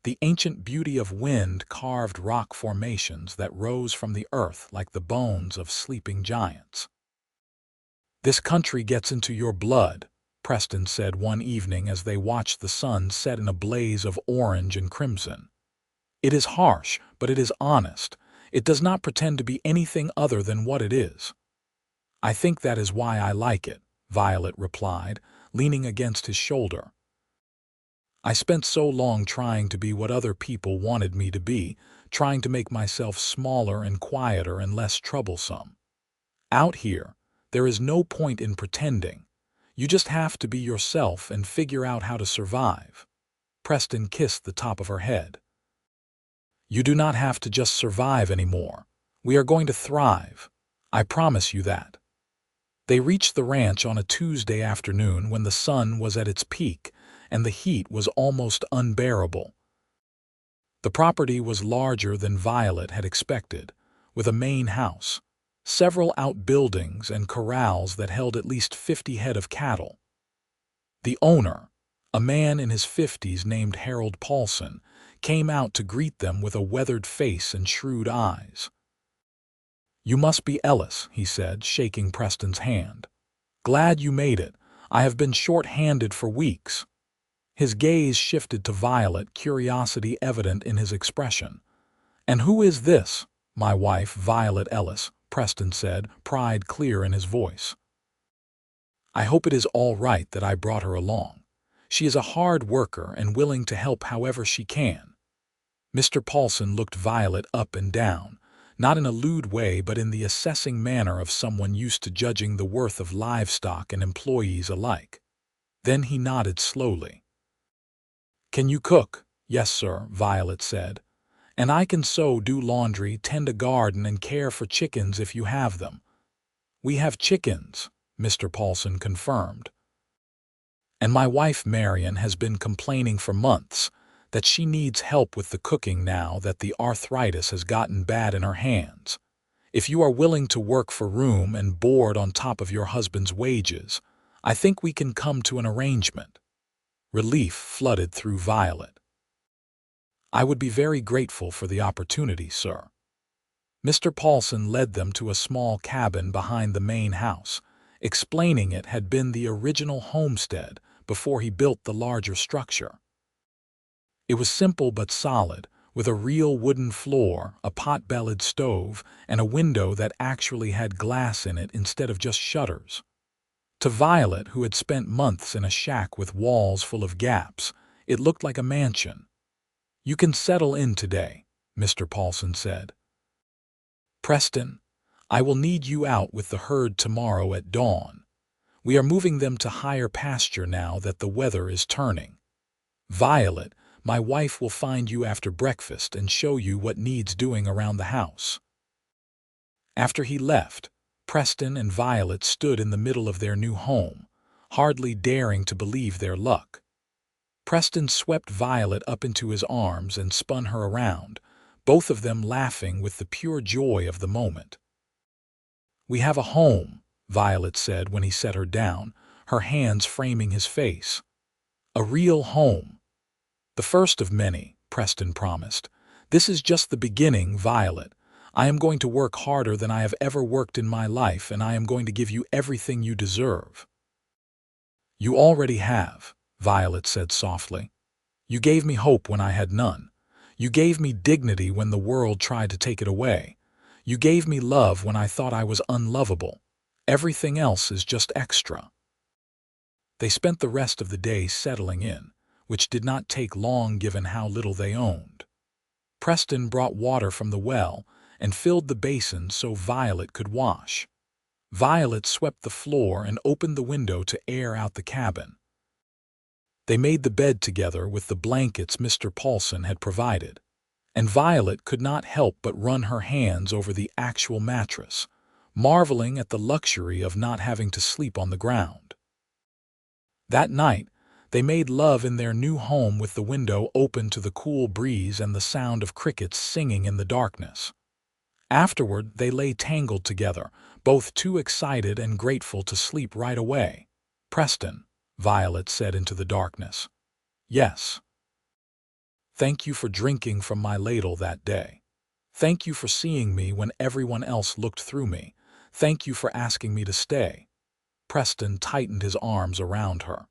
The ancient beauty of wind-carved rock formations that rose from the earth like the bones of sleeping giants. "This country gets into your blood," Preston said one evening as they watched the sun set in a blaze of orange and crimson. "It is harsh, but it is honest. It does not pretend to be anything other than what it is." "I think that is why I like it," Violet replied, leaning against his shoulder. "I spent so long trying to be what other people wanted me to be, trying to make myself smaller and quieter and less troublesome. Out here, there is no point in pretending. You just have to be yourself and figure out how to survive." Preston kissed the top of her head. "You do not have to just survive anymore. We are going to thrive. I promise you that." They reached the ranch on a Tuesday afternoon when the sun was at its peak and the heat was almost unbearable. The property was larger than Violet had expected, with a main house, several outbuildings and corrals that held at least 50 head of cattle. The owner, a man in his 50s named Harold Paulson, came out to greet them with a weathered face and shrewd eyes. "You must be Ellis," he said, shaking Preston's hand. "Glad you made it. I have been short-handed for weeks." His gaze shifted to Violet, curiosity evident in his expression. "And who is this?" "My wife, Violet Ellis," Preston said, pride clear in his voice. "I hope it is all right that I brought her along. She is a hard worker and willing to help however she can." Mr. Paulson looked Violet up and down, not in a lewd way but in the assessing manner of someone used to judging the worth of livestock and employees alike. Then he nodded slowly. "Can you cook?" "Yes, sir," Violet said. "And I can sew, do laundry, tend a garden, and care for chickens if you have them." "We have chickens," Mr. Paulson confirmed. "And my wife Marion has been complaining for months that she needs help with the cooking now that the arthritis has gotten bad in her hands. If you are willing to work for room and board on top of your husband's wages, I think we can come to an arrangement." Relief flooded through Violet. "I would be very grateful for the opportunity, sir." Mr. Paulson led them to a small cabin behind the main house, explaining it had been the original homestead before he built the larger structure. It was simple but solid, with a real wooden floor, a pot-bellied stove, and a window that actually had glass in it instead of just shutters. To Violet, who had spent months in a shack with walls full of gaps, it looked like a mansion. "You can settle in today," Mr. Paulson said. "Preston, I will need you out with the herd tomorrow at dawn. We are moving them to higher pasture now that the weather is turning. Violet, my wife will find you after breakfast and show you what needs doing around the house." After he left, Preston and Violet stood in the middle of their new home, hardly daring to believe their luck. Preston swept Violet up into his arms and spun her around, both of them laughing with the pure joy of the moment. "We have a home," Violet said when he set her down, her hands framing his face. "A real home." "The first of many," Preston promised. "This is just the beginning, Violet. I am going to work harder than I have ever worked in my life, and I am going to give you everything you deserve." "You already have," Violet said softly. "You gave me hope when I had none. You gave me dignity when the world tried to take it away. You gave me love when I thought I was unlovable. Everything else is just extra." They spent the rest of the day settling in, which did not take long given how little they owned. Preston brought water from the well and filled the basin so Violet could wash. Violet swept the floor and opened the window to air out the cabin. They made the bed together with the blankets Mr. Paulson had provided, and Violet could not help but run her hands over the actual mattress, marveling at the luxury of not having to sleep on the ground. That night, they made love in their new home with the window open to the cool breeze and the sound of crickets singing in the darkness. Afterward, they lay tangled together, both too excited and grateful to sleep right away. "Preston," Violet said into the darkness. "Yes." "Thank you for drinking from my ladle that day. Thank you for seeing me when everyone else looked through me. Thank you for asking me to stay." Preston tightened his arms around her.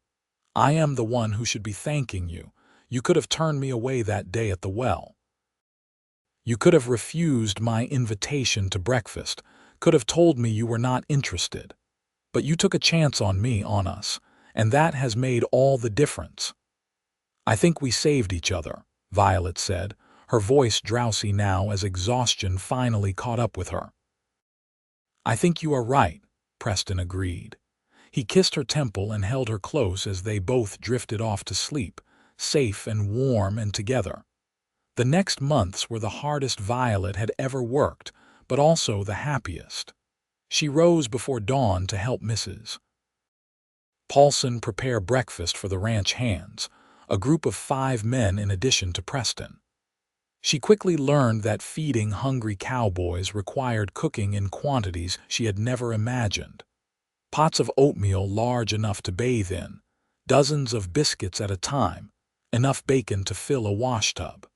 "I am the one who should be thanking you. You could have turned me away that day at the well. You could have refused my invitation to breakfast, could have told me you were not interested. But you took a chance on me, on us, and that has made all the difference." "I think we saved each other," Violet said, her voice drowsy now as exhaustion finally caught up with her. "I think you are right," Preston agreed. He kissed her temple and held her close as they both drifted off to sleep, safe and warm and together. The next months were the hardest Violet had ever worked, but also the happiest. She rose before dawn to help Mrs. Paulson prepare breakfast for the ranch hands, a group of 5 men in addition to Preston. She quickly learned that feeding hungry cowboys required cooking in quantities she had never imagined. Pots of oatmeal large enough to bathe in, dozens of biscuits at a time, enough bacon to fill a washtub.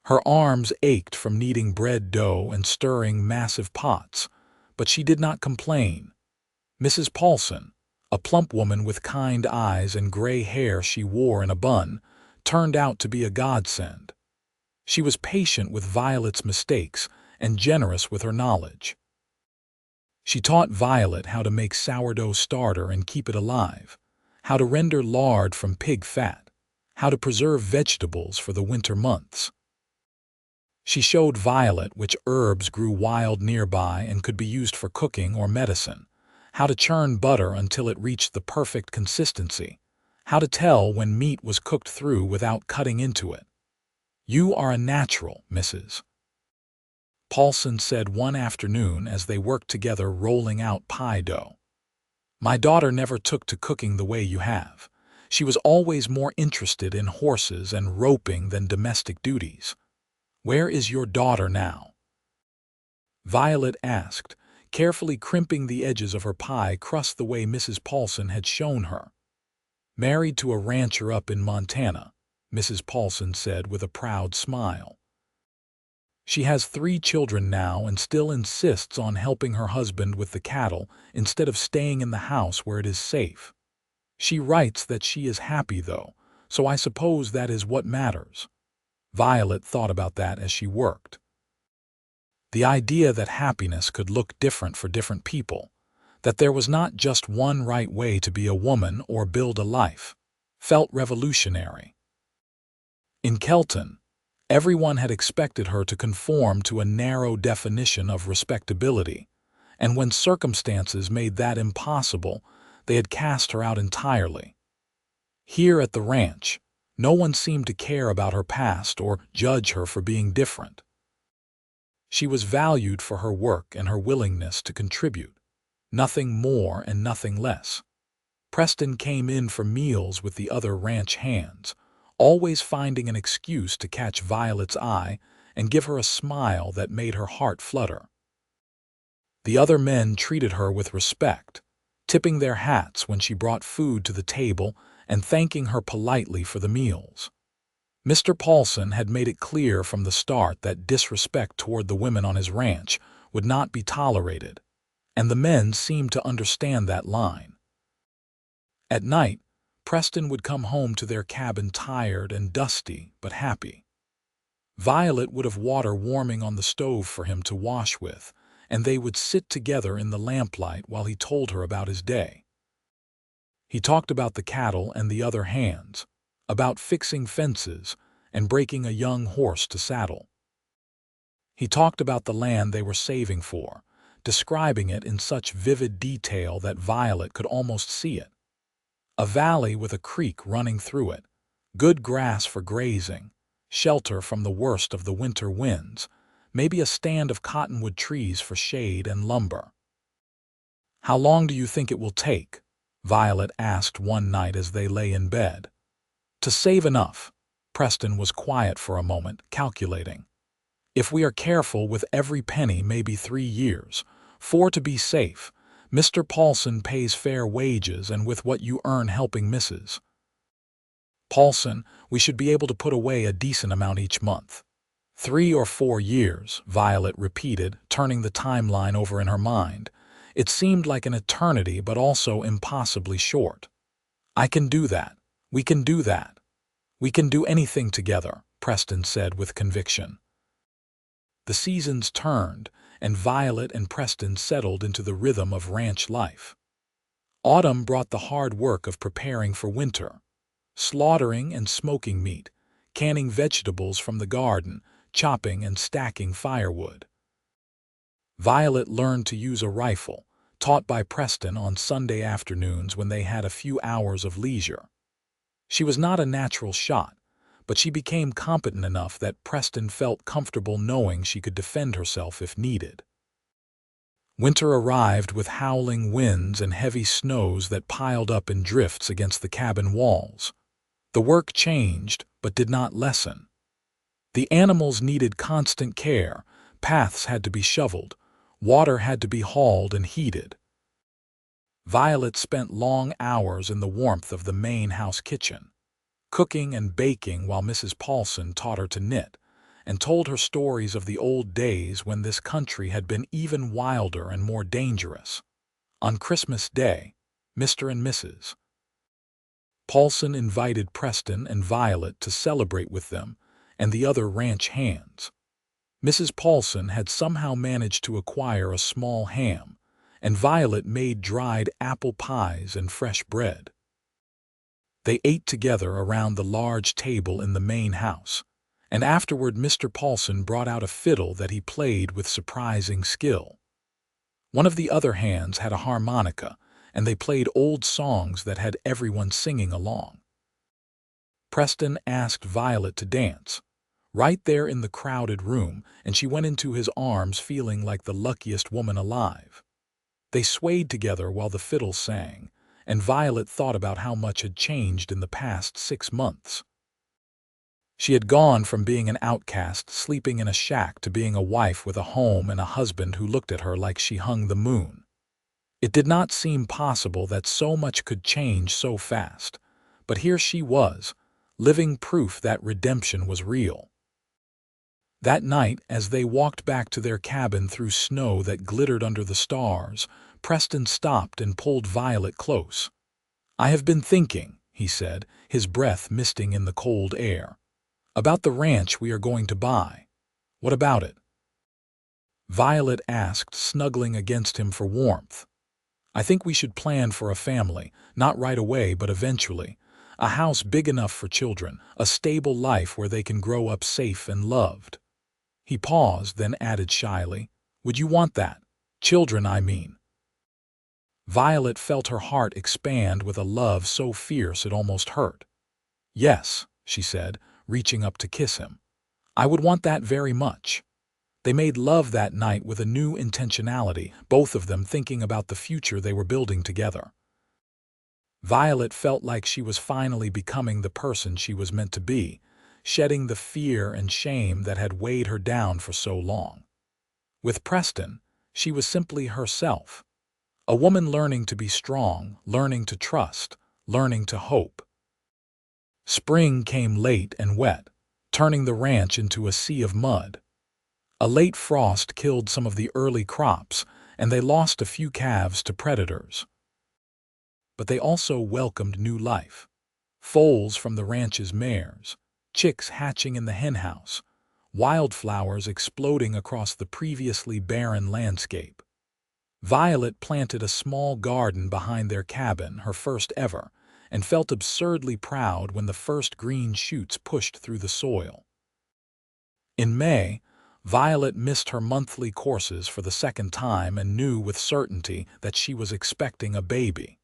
Her arms ached from kneading bread dough and stirring massive pots, but she did not complain. Mrs. Paulson, a plump woman with kind eyes and gray hair she wore in a bun, turned out to be a godsend. She was patient with Violet's mistakes and generous with her knowledge. She taught Violet how to make sourdough starter and keep it alive, how to render lard from pig fat, how to preserve vegetables for the winter months. She showed Violet which herbs grew wild nearby and could be used for cooking or medicine, how to churn butter until it reached the perfect consistency, how to tell when meat was cooked through without cutting into it. "You are a natural, Mrs. Paulson said one afternoon as they worked together rolling out pie dough. "My daughter never took to cooking the way you have. She was always more interested in horses and roping than domestic duties. Where is your daughter now?" Violet asked, carefully crimping the edges of her pie crust the way Mrs. Paulson had shown her. "Married to a rancher up in Montana," Mrs. Paulson said with a proud smile. "She has 3 children now and still insists on helping her husband with the cattle instead of staying in the house where it is safe. She writes that she is happy though, so I suppose that is what matters." Violet thought about that as she worked. The idea that happiness could look different for different people, that there was not just one right way to be a woman or build a life, felt revolutionary. In Kelton, everyone had expected her to conform to a narrow definition of respectability, and when circumstances made that impossible, they had cast her out entirely. Here at the ranch, no one seemed to care about her past or judge her for being different. She was valued for her work and her willingness to contribute, nothing more and nothing less. Preston came in for meals with the other ranch hands, always finding an excuse to catch Violet's eye and give her a smile that made her heart flutter. The other men treated her with respect, tipping their hats when she brought food to the table and thanking her politely for the meals. Mr. Paulson had made it clear from the start that disrespect toward the women on his ranch would not be tolerated, and the men seemed to understand that line. At night, Preston would come home to their cabin tired and dusty but happy. Violet would have water warming on the stove for him to wash with, and they would sit together in the lamplight while he told her about his day. He talked about the cattle and the other hands, about fixing fences and breaking a young horse to saddle. He talked about the land they were saving for, describing it in such vivid detail that Violet could almost see it. A valley with a creek running through it, good grass for grazing, shelter from the worst of the winter winds, maybe a stand of cottonwood trees for shade and lumber. "How long do you think it will take?" Violet asked one night as they lay in bed. "To save enough." Preston was quiet for a moment, calculating. "If we are careful with every penny, maybe 3 years. 4 to be safe. Mr. Paulson pays fair wages and with what you earn helping Mrs. Paulson, we should be able to put away a decent amount each month." 3 or 4 years, Violet repeated, turning the timeline over in her mind. It seemed like an eternity, but also impossibly short. "I can do that. We can do that. We can do anything together," Preston said with conviction. The seasons turned, and Violet and Preston settled into the rhythm of ranch life. Autumn brought the hard work of preparing for winter, slaughtering and smoking meat, canning vegetables from the garden, chopping and stacking firewood. Violet learned to use a rifle, taught by Preston on Sunday afternoons when they had a few hours of leisure. She was not a natural shot, but she became competent enough that Preston felt comfortable knowing she could defend herself if needed. Winter arrived with howling winds and heavy snows that piled up in drifts against the cabin walls. The work changed, but did not lessen. The animals needed constant care, paths had to be shoveled, water had to be hauled and heated. Violet spent long hours in the warmth of the main house kitchen, cooking and baking while Mrs. Paulson taught her to knit, and told her stories of the old days when this country had been even wilder and more dangerous. On Christmas Day, Mr. and Mrs. Paulson invited Preston and Violet to celebrate with them and the other ranch hands. Mrs. Paulson had somehow managed to acquire a small ham, and Violet made dried apple pies and fresh bread. They ate together around the large table in the main house, and afterward Mr. Paulson brought out a fiddle that he played with surprising skill. One of the other hands had a harmonica, and they played old songs that had everyone singing along. Preston asked Violet to dance, right there in the crowded room, and she went into his arms feeling like the luckiest woman alive. They swayed together while the fiddle sang, and Violet thought about how much had changed in the past 6 months. She had gone from being an outcast sleeping in a shack to being a wife with a home and a husband who looked at her like she hung the moon. It did not seem possible that so much could change so fast, but here she was, living proof that redemption was real. That night, as they walked back to their cabin through snow that glittered under the stars, Preston stopped and pulled Violet close. "I have been thinking," he said, his breath misting in the cold air, "about the ranch we are going to buy. What about it?" Violet asked, snuggling against him for warmth. "I think we should plan for a family, not right away but eventually. A house big enough for children, a stable life where they can grow up safe and loved." He paused, then added shyly, "Would you want that? Children, I mean." Violet felt her heart expand with a love so fierce it almost hurt. "Yes," she said, reaching up to kiss him. "I would want that very much." They made love that night with a new intentionality, both of them thinking about the future they were building together. Violet felt like she was finally becoming the person she was meant to be, shedding the fear and shame that had weighed her down for so long. With Preston, she was simply herself, a woman learning to be strong, learning to trust, learning to hope. Spring came late and wet, turning the ranch into a sea of mud. A late frost killed some of the early crops, and they lost a few calves to predators. But they also welcomed new life. Foals from the ranch's mares, chicks hatching in the henhouse, wildflowers exploding across the previously barren landscape. Violet planted a small garden behind their cabin, her first ever, and felt absurdly proud when the first green shoots pushed through the soil. In May, Violet missed her monthly courses for the second time and knew with certainty that she was expecting a baby.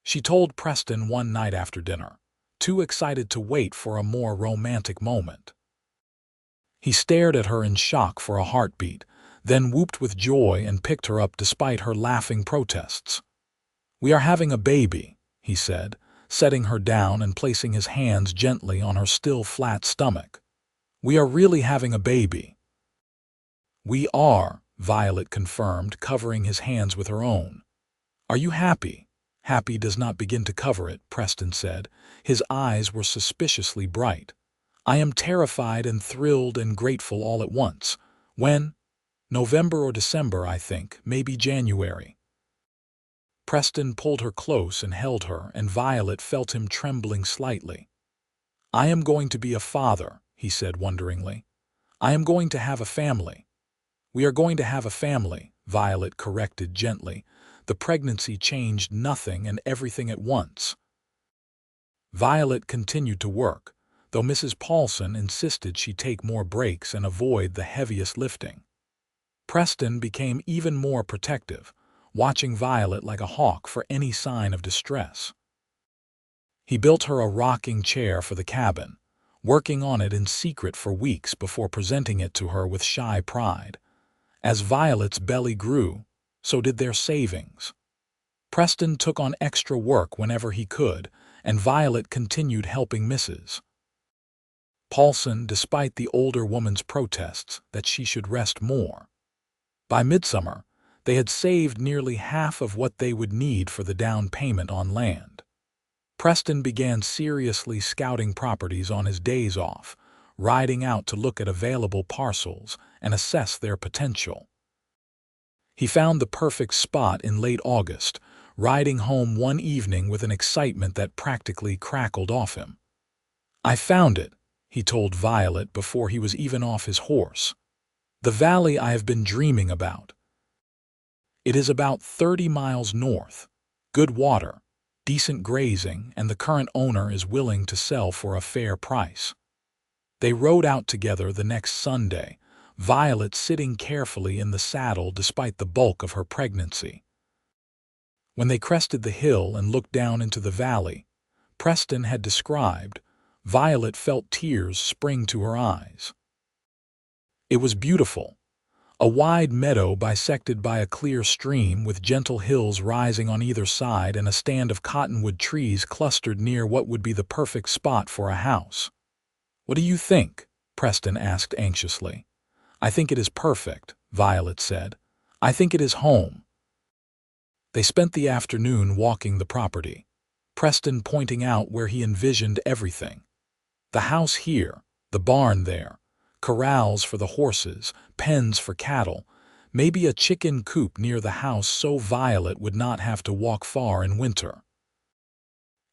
She told Preston one night after dinner, too excited to wait for a more romantic moment. He stared at her in shock for a heartbeat, then whooped with joy and picked her up despite her laughing protests. "We are having a baby," he said, setting her down and placing his hands gently on her still flat stomach. "We are really having a baby." "We are," Violet confirmed, covering his hands with her own. "Are you happy?" "Happy does not begin to cover it," Preston said. His eyes were suspiciously bright. "I am terrified and thrilled and grateful all at once. When? November or December, I think, maybe January." Preston pulled her close and held her, and Violet felt him trembling slightly. "I am going to be a father," he said wonderingly. "I am going to have a family." "We are going to have a family," Violet corrected gently. The pregnancy changed nothing and everything at once. Violet continued to work, though Mrs. Paulson insisted she take more breaks and avoid the heaviest lifting. Preston became even more protective, watching Violet like a hawk for any sign of distress. He built her a rocking chair for the cabin, working on it in secret for weeks before presenting it to her with shy pride. As Violet's belly grew, so did their savings. Preston took on extra work whenever he could, and Violet continued helping Mrs. Paulson despite the older woman's protests that she should rest more. By midsummer, they had saved nearly half of what they would need for the down payment on land. Preston began seriously scouting properties on his days off, riding out to look at available parcels and assess their potential. He found the perfect spot in late August, riding home one evening with an excitement that practically crackled off him. "I found it," he told Violet before he was even off his horse. "The valley I have been dreaming about. It is about 30 miles north, good water, decent grazing, and the current owner is willing to sell for a fair price." They rode out together the next Sunday, Violet sitting carefully in the saddle despite the bulk of her pregnancy. When they crested the hill and looked down into the valley Preston had described, Violet felt tears spring to her eyes. It was beautiful. A wide meadow bisected by a clear stream with gentle hills rising on either side and a stand of cottonwood trees clustered near what would be the perfect spot for a house. "What do you think?" Preston asked anxiously. "I think it is perfect," Violet said. "I think it is home." They spent the afternoon walking the property, Preston pointing out where he envisioned everything. The house here, the barn there, corrals for the horses, pens for cattle, maybe a chicken coop near the house so Violet would not have to walk far in winter.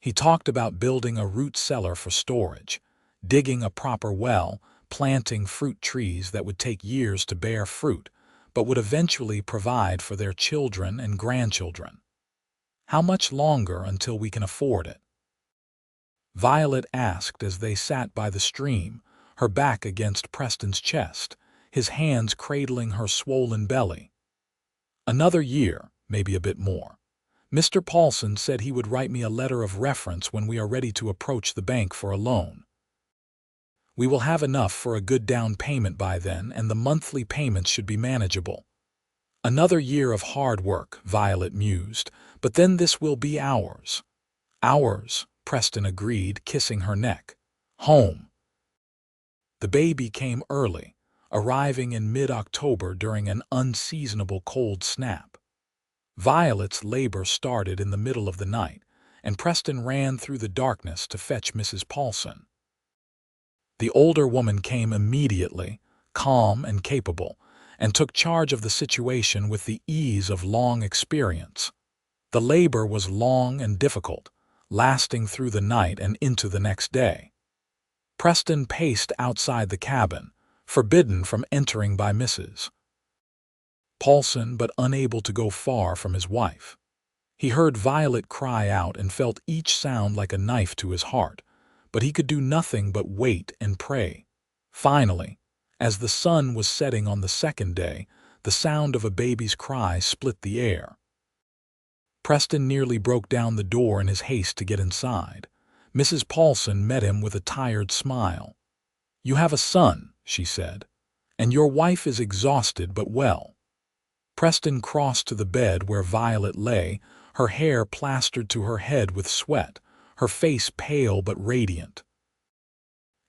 He talked about building a root cellar for storage, digging a proper well, planting fruit trees that would take years to bear fruit, but would eventually provide for their children and grandchildren. "How much longer until we can afford it?" Violet asked as they sat by the stream, her back against Preston's chest, his hands cradling her swollen belly. "Another year, maybe a bit more. Mr. Paulson said he would write me a letter of reference when we are ready to approach the bank for a loan. We will have enough for a good down payment by then, and the monthly payments should be manageable." "Another year of hard work," Violet mused, "but then this will be ours." "Ours," Preston agreed, kissing her neck. "Home." The baby came early, arriving in mid-October during an unseasonable cold snap. Violet's labor started in the middle of the night, and Preston ran through the darkness to fetch Mrs. Paulson. The older woman came immediately, calm and capable, and took charge of the situation with the ease of long experience. The labor was long and difficult, lasting through the night and into the next day. Preston paced outside the cabin, forbidden from entering by Mrs. Paulson, but unable to go far from his wife. He heard Violet cry out and felt each sound like a knife to his heart, but he could do nothing but wait and pray. Finally, as the sun was setting on the second day, the sound of a baby's cry split the air. Preston nearly broke down the door in his haste to get inside. Mrs. Paulson met him with a tired smile. "You have a son," she said, "and your wife is exhausted but well." Preston crossed to the bed where Violet lay, her hair plastered to her head with sweat, her face pale but radiant.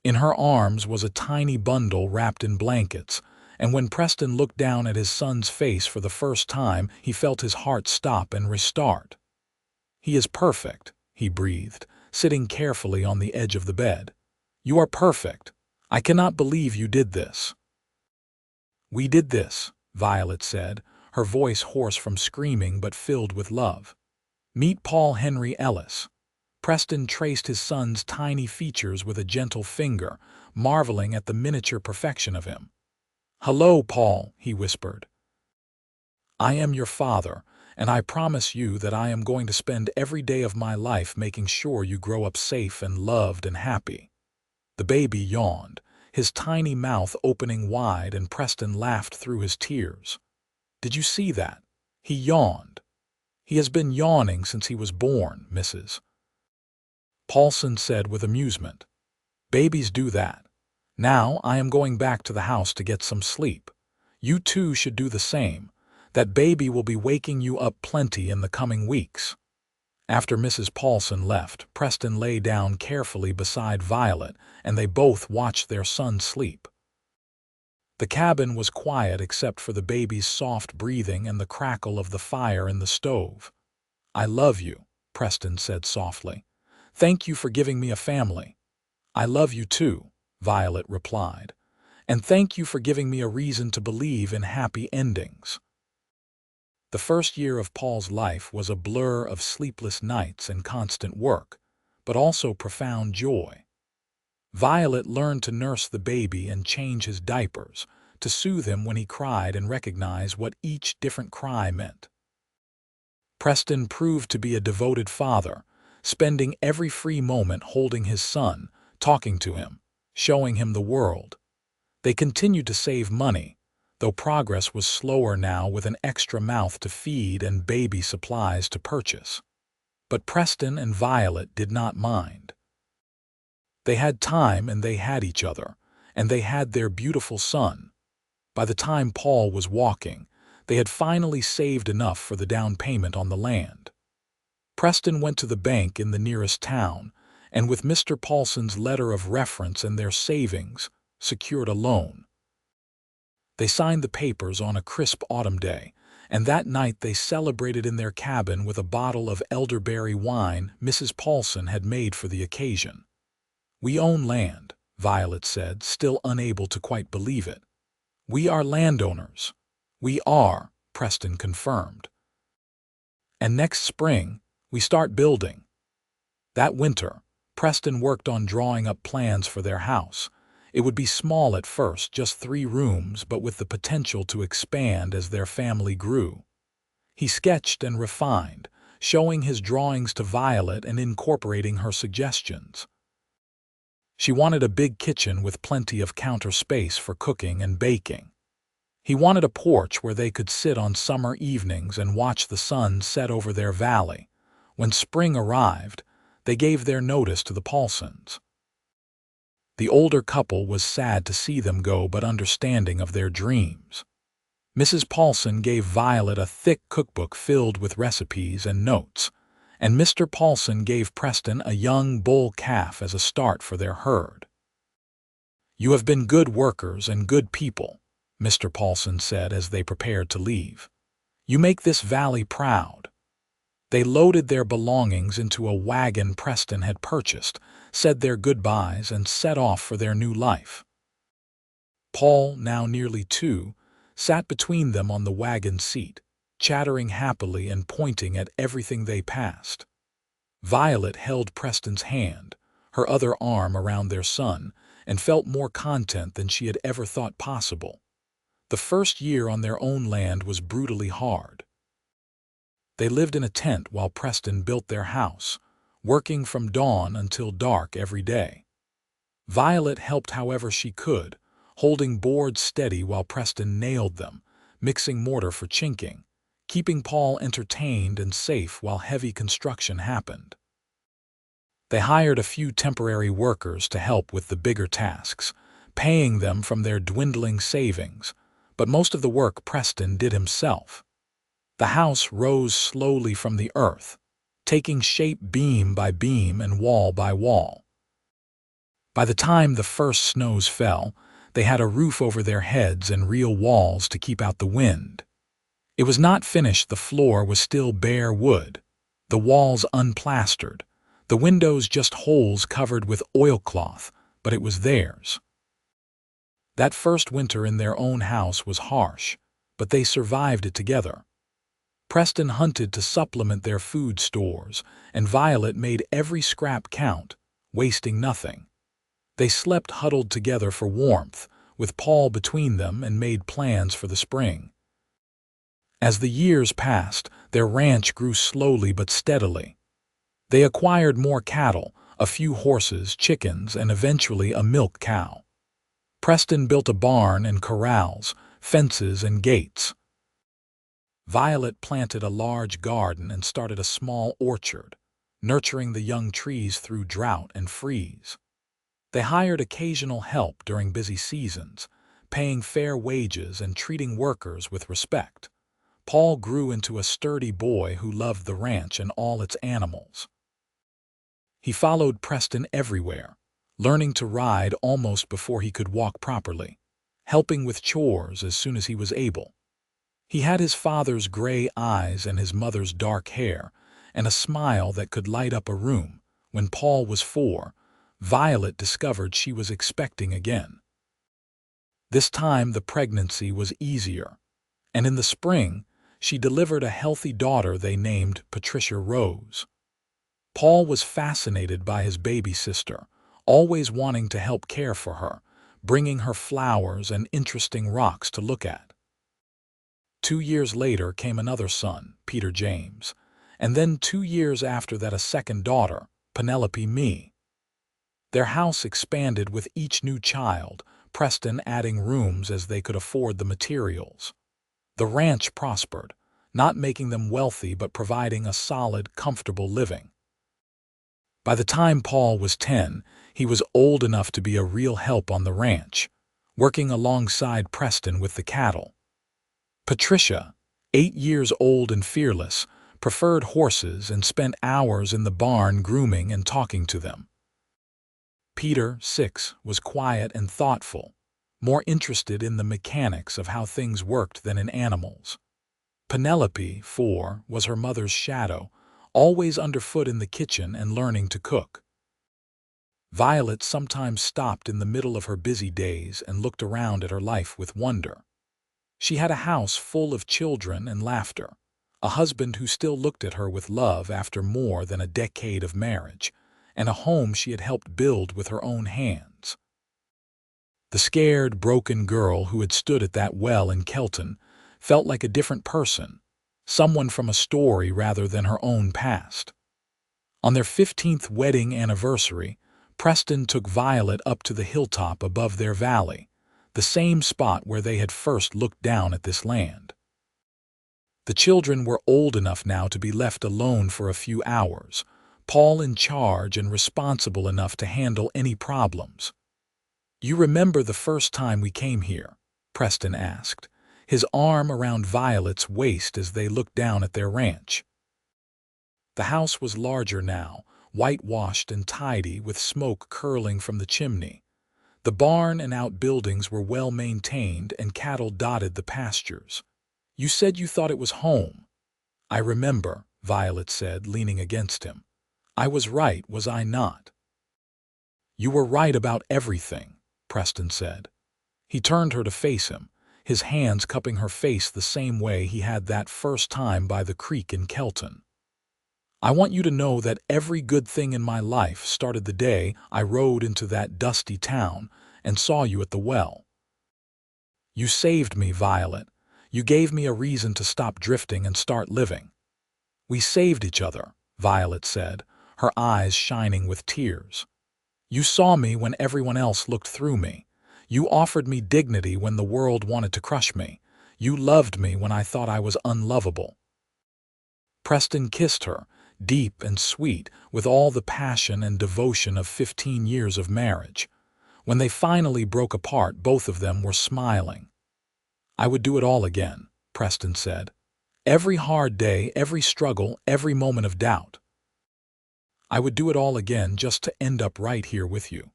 In her arms was a tiny bundle wrapped in blankets, and when Preston looked down at his son's face for the first time, he felt his heart stop and restart. "He is perfect," he breathed, sitting carefully on the edge of the bed. "You are perfect. I cannot believe you did this." "We did this," Violet said, her voice hoarse from screaming but filled with love. "Meet Paul Henry Ellis." Preston traced his son's tiny features with a gentle finger, marveling at the miniature perfection of him. "Hello, Paul," he whispered. "I am your father, and I promise you that I am going to spend every day of my life making sure you grow up safe and loved and happy." The baby yawned, his tiny mouth opening wide, and Preston laughed through his tears. "Did you see that? He yawned. He has been yawning since he was born, Mrs. Paulson said with amusement. "Babies do that. Now I am going back to the house to get some sleep. You too should do the same. That baby will be waking you up plenty in the coming weeks." After Mrs. Paulson left, Preston lay down carefully beside Violet, and they both watched their son sleep. The cabin was quiet except for the baby's soft breathing and the crackle of the fire in the stove. "I love you," Preston said softly. "Thank you for giving me a family." "I love you too," Violet replied. "And thank you for giving me a reason to believe in happy endings." The first year of Paul's life was a blur of sleepless nights and constant work, but also profound joy. Violet learned to nurse the baby and change his diapers, to soothe him when he cried and recognize what each different cry meant. Preston proved to be a devoted father, spending every free moment holding his son, talking to him, showing him the world. They continued to save money, though progress was slower now with an extra mouth to feed and baby supplies to purchase. But Preston and Violet did not mind. They had time and they had each other, and they had their beautiful son. By the time Paul was walking, they had finally saved enough for the down payment on the land. Preston went to the bank in the nearest town, and with Mr. Paulson's letter of reference and their savings, secured a loan. They signed the papers on a crisp autumn day, and that night they celebrated in their cabin with a bottle of elderberry wine Mrs. Paulson had made for the occasion. "We own land," Violet said, still unable to quite believe it. "We are landowners." "We are," Preston confirmed. "And next spring, we start building." That winter, Preston worked on drawing up plans for their house. It would be small at first, just 3 rooms, but with the potential to expand as their family grew. He sketched and refined, showing his drawings to Violet and incorporating her suggestions. She wanted a big kitchen with plenty of counter space for cooking and baking. He wanted a porch where they could sit on summer evenings and watch the sun set over their valley. When spring arrived, they gave their notice to the Paulsons. The older couple was sad to see them go, but understanding of their dreams. Mrs. Paulson gave Violet a thick cookbook filled with recipes and notes, and Mr. Paulson gave Preston a young bull calf as a start for their herd. "You have been good workers and good people," Mr. Paulson said as they prepared to leave. "You make this valley proud." They loaded their belongings into a wagon Preston had purchased, said their goodbyes, and set off for their new life. Paul, now nearly 2, sat between them on the wagon seat, chattering happily and pointing at everything they passed. Violet held Preston's hand, her other arm around their son, and felt more content than she had ever thought possible. The first year on their own land was brutally hard. They lived in a tent while Preston built their house, working from dawn until dark every day. Violet helped however she could, holding boards steady while Preston nailed them, mixing mortar for chinking, keeping Paul entertained and safe while heavy construction happened. They hired a few temporary workers to help with the bigger tasks, paying them from their dwindling savings, but most of the work Preston did himself. The house rose slowly from the earth, taking shape beam by beam and wall by wall. By the time the first snows fell, they had a roof over their heads and real walls to keep out the wind. It was not finished. The floor was still bare wood, the walls unplastered, the windows just holes covered with oilcloth, but it was theirs. That first winter in their own house was harsh, but they survived it together. Preston hunted to supplement their food stores, and Violet made every scrap count, wasting nothing. They slept huddled together for warmth, with Paul between them, and made plans for the spring. As the years passed, their ranch grew slowly but steadily. They acquired more cattle, a few horses, chickens, and eventually a milk cow. Preston built a barn and corrals, fences and gates. Violet planted a large garden and started a small orchard, nurturing the young trees through drought and freeze. They hired occasional help during busy seasons, paying fair wages and treating workers with respect. Paul grew into a sturdy boy who loved the ranch and all its animals. He followed Preston everywhere, learning to ride almost before he could walk properly, helping with chores as soon as he was able. He had his father's gray eyes and his mother's dark hair, and a smile that could light up a room. When Paul was 4, Violet discovered she was expecting again. This time the pregnancy was easier, and in the spring she delivered a healthy daughter they named Patricia Rose. Paul was fascinated by his baby sister, always wanting to help care for her, bringing her flowers and interesting rocks to look at. 2 years later came another son, Peter James, and then 2 years after that a second daughter, Penelope Me. Their house expanded with each new child, Preston adding rooms as they could afford the materials. The ranch prospered, not making them wealthy but providing a solid, comfortable living. By the time Paul was 10, he was old enough to be a real help on the ranch, working alongside Preston with the cattle. Patricia, 8 years old and fearless, preferred horses and spent hours in the barn grooming and talking to them. Peter, 6, was quiet and thoughtful, more interested in the mechanics of how things worked than in animals. Penelope, 4, was her mother's shadow, always underfoot in the kitchen and learning to cook. Violet sometimes stopped in the middle of her busy days and looked around at her life with wonder. She had a house full of children and laughter, a husband who still looked at her with love after more than a decade of marriage, and a home she had helped build with her own hands. The scared, broken girl who had stood at that well in Kelton felt like a different person, someone from a story rather than her own past. On their 15th wedding anniversary, Preston took Violet up to the hilltop above their valley, the same spot where they had first looked down at this land. The children were old enough now to be left alone for a few hours, Paul in charge and responsible enough to handle any problems. "You remember the first time we came here?" Preston asked, his arm around Violet's waist as they looked down at their ranch. The house was larger now, whitewashed and tidy with smoke curling from the chimney. The barn and outbuildings were well maintained and cattle dotted the pastures. "You said you thought it was home." "I remember," Violet said, leaning against him. "I was right, was I not?" "You were right about everything," Preston said. He turned her to face him, his hands cupping her face the same way he had that first time by the creek in Kelton. I want you to know that every good thing in my life started the day I rode into that dusty town and saw you at the well. You saved me, Violet. You gave me a reason to stop drifting and start living. We saved each other, Violet said, her eyes shining with tears. You saw me when everyone else looked through me. You offered me dignity when the world wanted to crush me. You loved me when I thought I was unlovable. Preston kissed her, deep and sweet, with all the passion and devotion of 15 years of marriage. When they finally broke apart, both of them were smiling. I would do it all again, Preston said. Every hard day, every struggle, every moment of doubt. I would do it all again just to end up right here with you.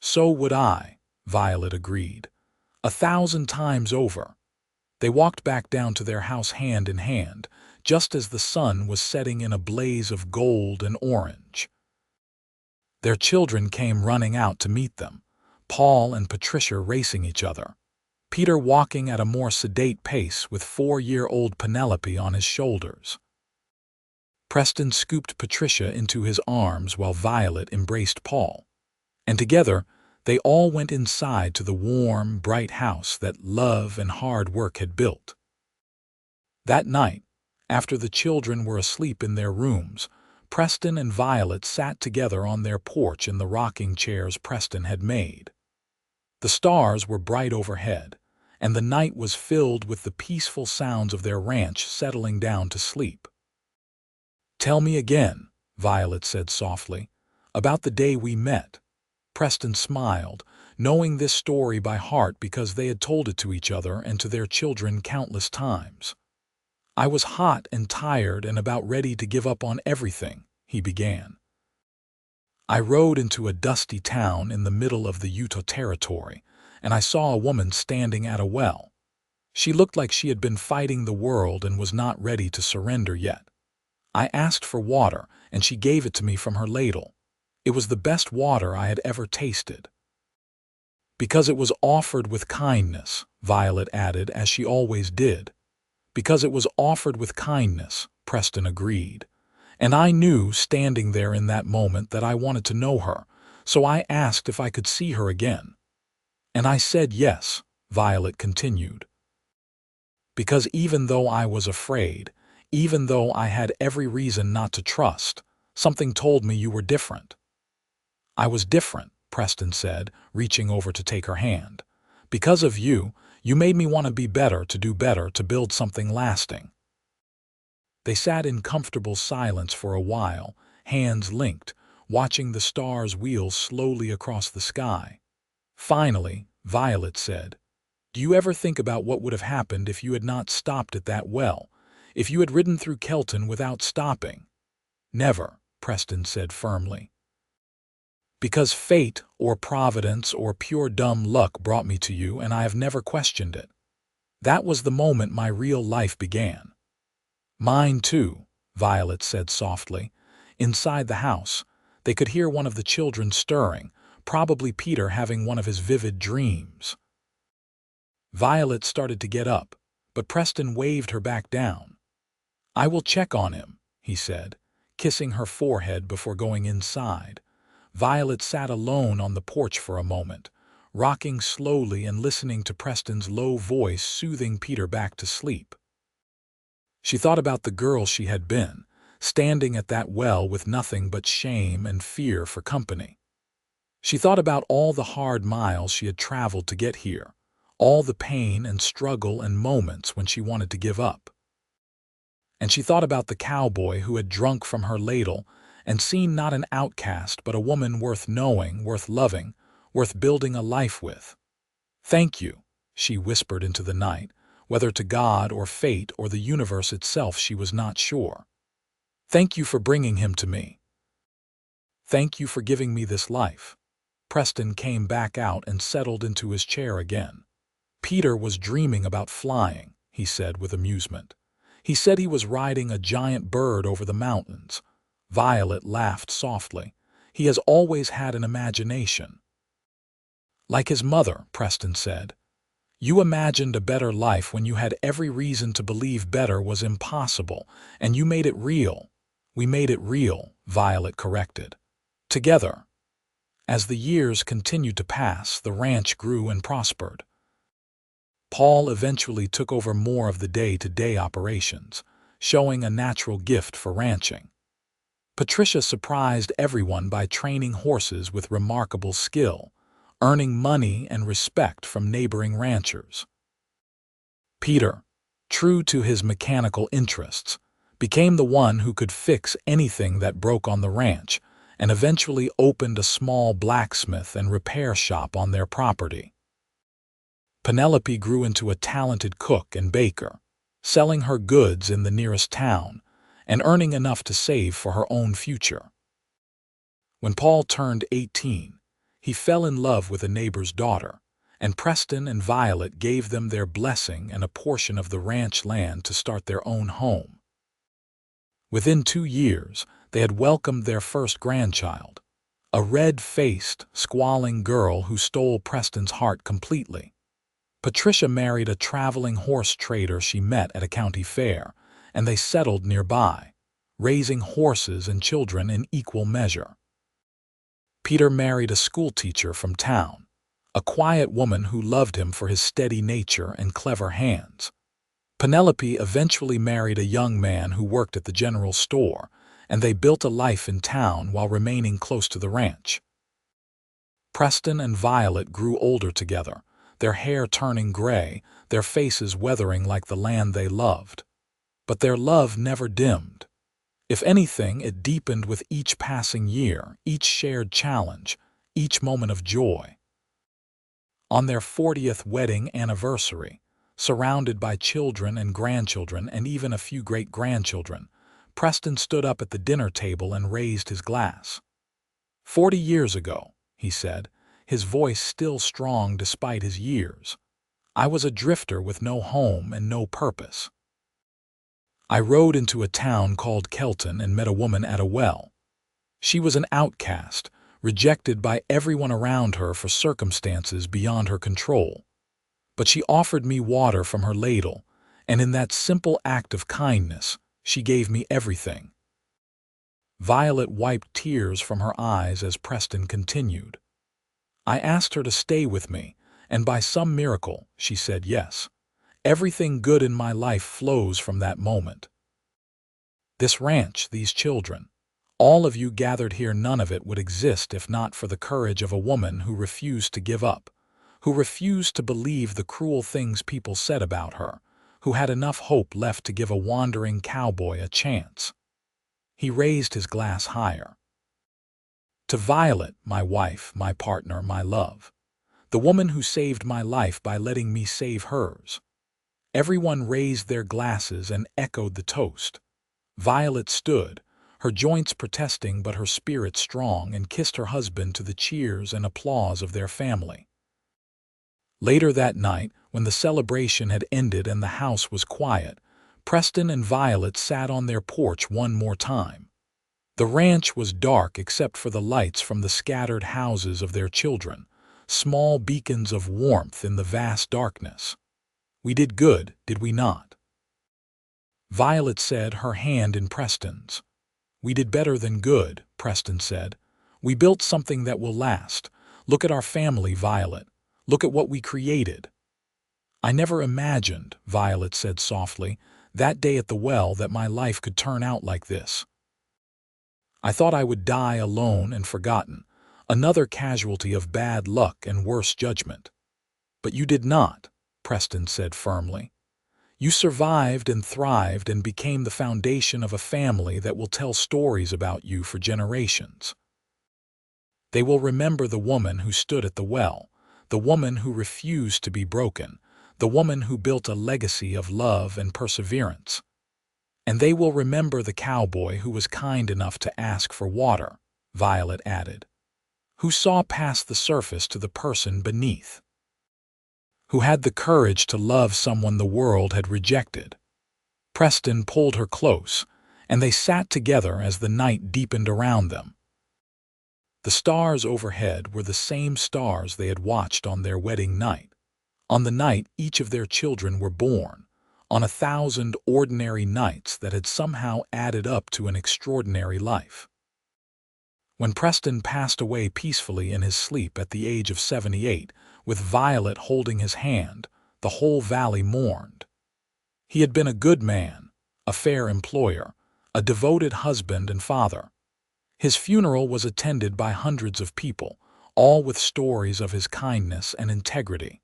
So would I, Violet agreed. 1,000 times over. They walked back down to their house hand in hand, just as the sun was setting in a blaze of gold and orange. Their children came running out to meet them, Paul and Patricia racing each other, Peter walking at a more sedate pace with 4-year-old Penelope on his shoulders. Preston scooped Patricia into his arms while Violet embraced Paul, and together they all went inside to the warm, bright house that love and hard work had built. That night, after the children were asleep in their rooms, Preston and Violet sat together on their porch in the rocking chairs Preston had made. The stars were bright overhead, and the night was filled with the peaceful sounds of their ranch settling down to sleep. "Tell me again," Violet said softly, "about the day we met." Preston smiled, knowing this story by heart because they had told it to each other and to their children countless times. "I was hot and tired and about ready to give up on everything," he began. "I rode into a dusty town in the middle of the Utah Territory, and I saw a woman standing at a well. She looked like she had been fighting the world and was not ready to surrender yet. I asked for water, and she gave it to me from her ladle. It was the best water I had ever tasted." "Because it was offered with kindness," Violet added, as she always did. "Because it was offered with kindness," Preston agreed. "And I knew, standing there in that moment, that I wanted to know her, so I asked if I could see her again. And I said yes," Violet continued. "Because even though I was afraid, even though I had every reason not to trust, something told me you were different." "I was different," Preston said, reaching over to take her hand. "Because of you, you made me want to be better, to do better, to build something lasting." They sat in comfortable silence for a while, hands linked, watching the stars wheel slowly across the sky. Finally, Violet said, "Do you ever think about what would have happened if you had not stopped at that well, if you had ridden through Kelton without stopping?" "Never," Preston said firmly. "Because fate or providence or pure dumb luck brought me to you, and I have never questioned it. That was the moment my real life began." "Mine too," Violet said softly. Inside the house, they could hear one of the children stirring, probably Peter having one of his vivid dreams. Violet started to get up, but Preston waved her back down. "I will check on him," he said, kissing her forehead before going inside. Violet sat alone on the porch for a moment, rocking slowly and listening to Preston's low voice soothing Peter back to sleep. She thought about the girl she had been, standing at that well with nothing but shame and fear for company. She thought about all the hard miles she had traveled to get here, all the pain and struggle and moments when she wanted to give up. And she thought about the cowboy who had drunk from her ladle and seen not an outcast but a woman worth knowing, worth loving, worth building a life with. "Thank you," she whispered into the night, whether to God or fate or the universe itself she was not sure. "Thank you for bringing him to me. Thank you for giving me this life." Preston came back out and settled into his chair again. "Peter was dreaming about flying," he said with amusement. "He said he was riding a giant bird over the mountains." Violet laughed softly. "He has always had an imagination." "Like his mother," Preston said. "You imagined a better life when you had every reason to believe better was impossible, and you made it real. We made it real, Violet corrected. Together. As the years continued to pass, the ranch grew and prospered. Paul eventually took over more of the day-to-day operations, showing a natural gift for ranching. Patricia surprised everyone by training horses with remarkable skill, earning money and respect from neighboring ranchers. Peter, true to his mechanical interests, became the one who could fix anything that broke on the ranch, and eventually opened a small blacksmith and repair shop on their property. Penelope grew into a talented cook and baker, selling her goods in the nearest town and earning enough to save for her own future. When Paul turned 18, he fell in love with a neighbor's daughter, and Preston and Violet gave them their blessing and a portion of the ranch land to start their own home. Within 2 years, they had welcomed their first grandchild, a red-faced, squalling girl who stole Preston's heart completely. Patricia married a traveling horse trader she met at a county fair, and they settled nearby, raising horses and children in equal measure. Peter married a schoolteacher from town, a quiet woman who loved him for his steady nature and clever hands. Penelope eventually married a young man who worked at the general store, and they built a life in town while remaining close to the ranch. Preston and Violet grew older together, their hair turning gray, their faces weathering like the land they loved. But their love never dimmed. If anything, it deepened with each passing year, each shared challenge, each moment of joy. On their 40th wedding anniversary, surrounded by children and grandchildren and even a few great-grandchildren, Preston stood up at the dinner table and raised his glass. 40 years ago, he said, his voice still strong despite his years, I was a drifter with no home and no purpose. I rode into a town called Kelton and met a woman at a well. She was an outcast, rejected by everyone around her for circumstances beyond her control. But she offered me water from her ladle, and in that simple act of kindness, she gave me everything. Violet wiped tears from her eyes as Preston continued. I asked her to stay with me, and by some miracle, she said yes. Everything good in my life flows from that moment. This ranch, these children, all of you gathered here, none of it would exist if not for the courage of a woman who refused to give up, who refused to believe the cruel things people said about her, who had enough hope left to give a wandering cowboy a chance. He raised his glass higher. To Violet, my wife, my partner, my love, the woman who saved my life by letting me save hers. Everyone raised their glasses and echoed the toast. Violet stood, her joints protesting but her spirit strong, and kissed her husband to the cheers and applause of their family. Later that night, when the celebration had ended and the house was quiet, Preston and Violet sat on their porch one more time. The ranch was dark except for the lights from the scattered houses of their children, small beacons of warmth in the vast darkness. We did good, did we not? Violet said, her hand in Preston's. We did better than good, Preston said. We built something that will last. Look at our family, Violet. Look at what we created. I never imagined, Violet said softly, that day at the well that my life could turn out like this. I thought I would die alone and forgotten, another casualty of bad luck and worse judgment. But you did not, Preston said firmly. You survived and thrived and became the foundation of a family that will tell stories about you for generations. They will remember the woman who stood at the well, the woman who refused to be broken, the woman who built a legacy of love and perseverance. And they will remember the cowboy who was kind enough to ask for water, Violet added, who saw past the surface to the person beneath, who had the courage to love someone the world had rejected. Preston pulled her close, and they sat together as the night deepened around them. The stars overhead were the same stars they had watched on their wedding night, on the night each of their children were born, on 1,000 ordinary nights that had somehow added up to an extraordinary life. When Preston passed away peacefully in his sleep at the age of 78, with Violet holding his hand, the whole valley mourned. He had been a good man, a fair employer, a devoted husband and father. His funeral was attended by hundreds of people, all with stories of his kindness and integrity.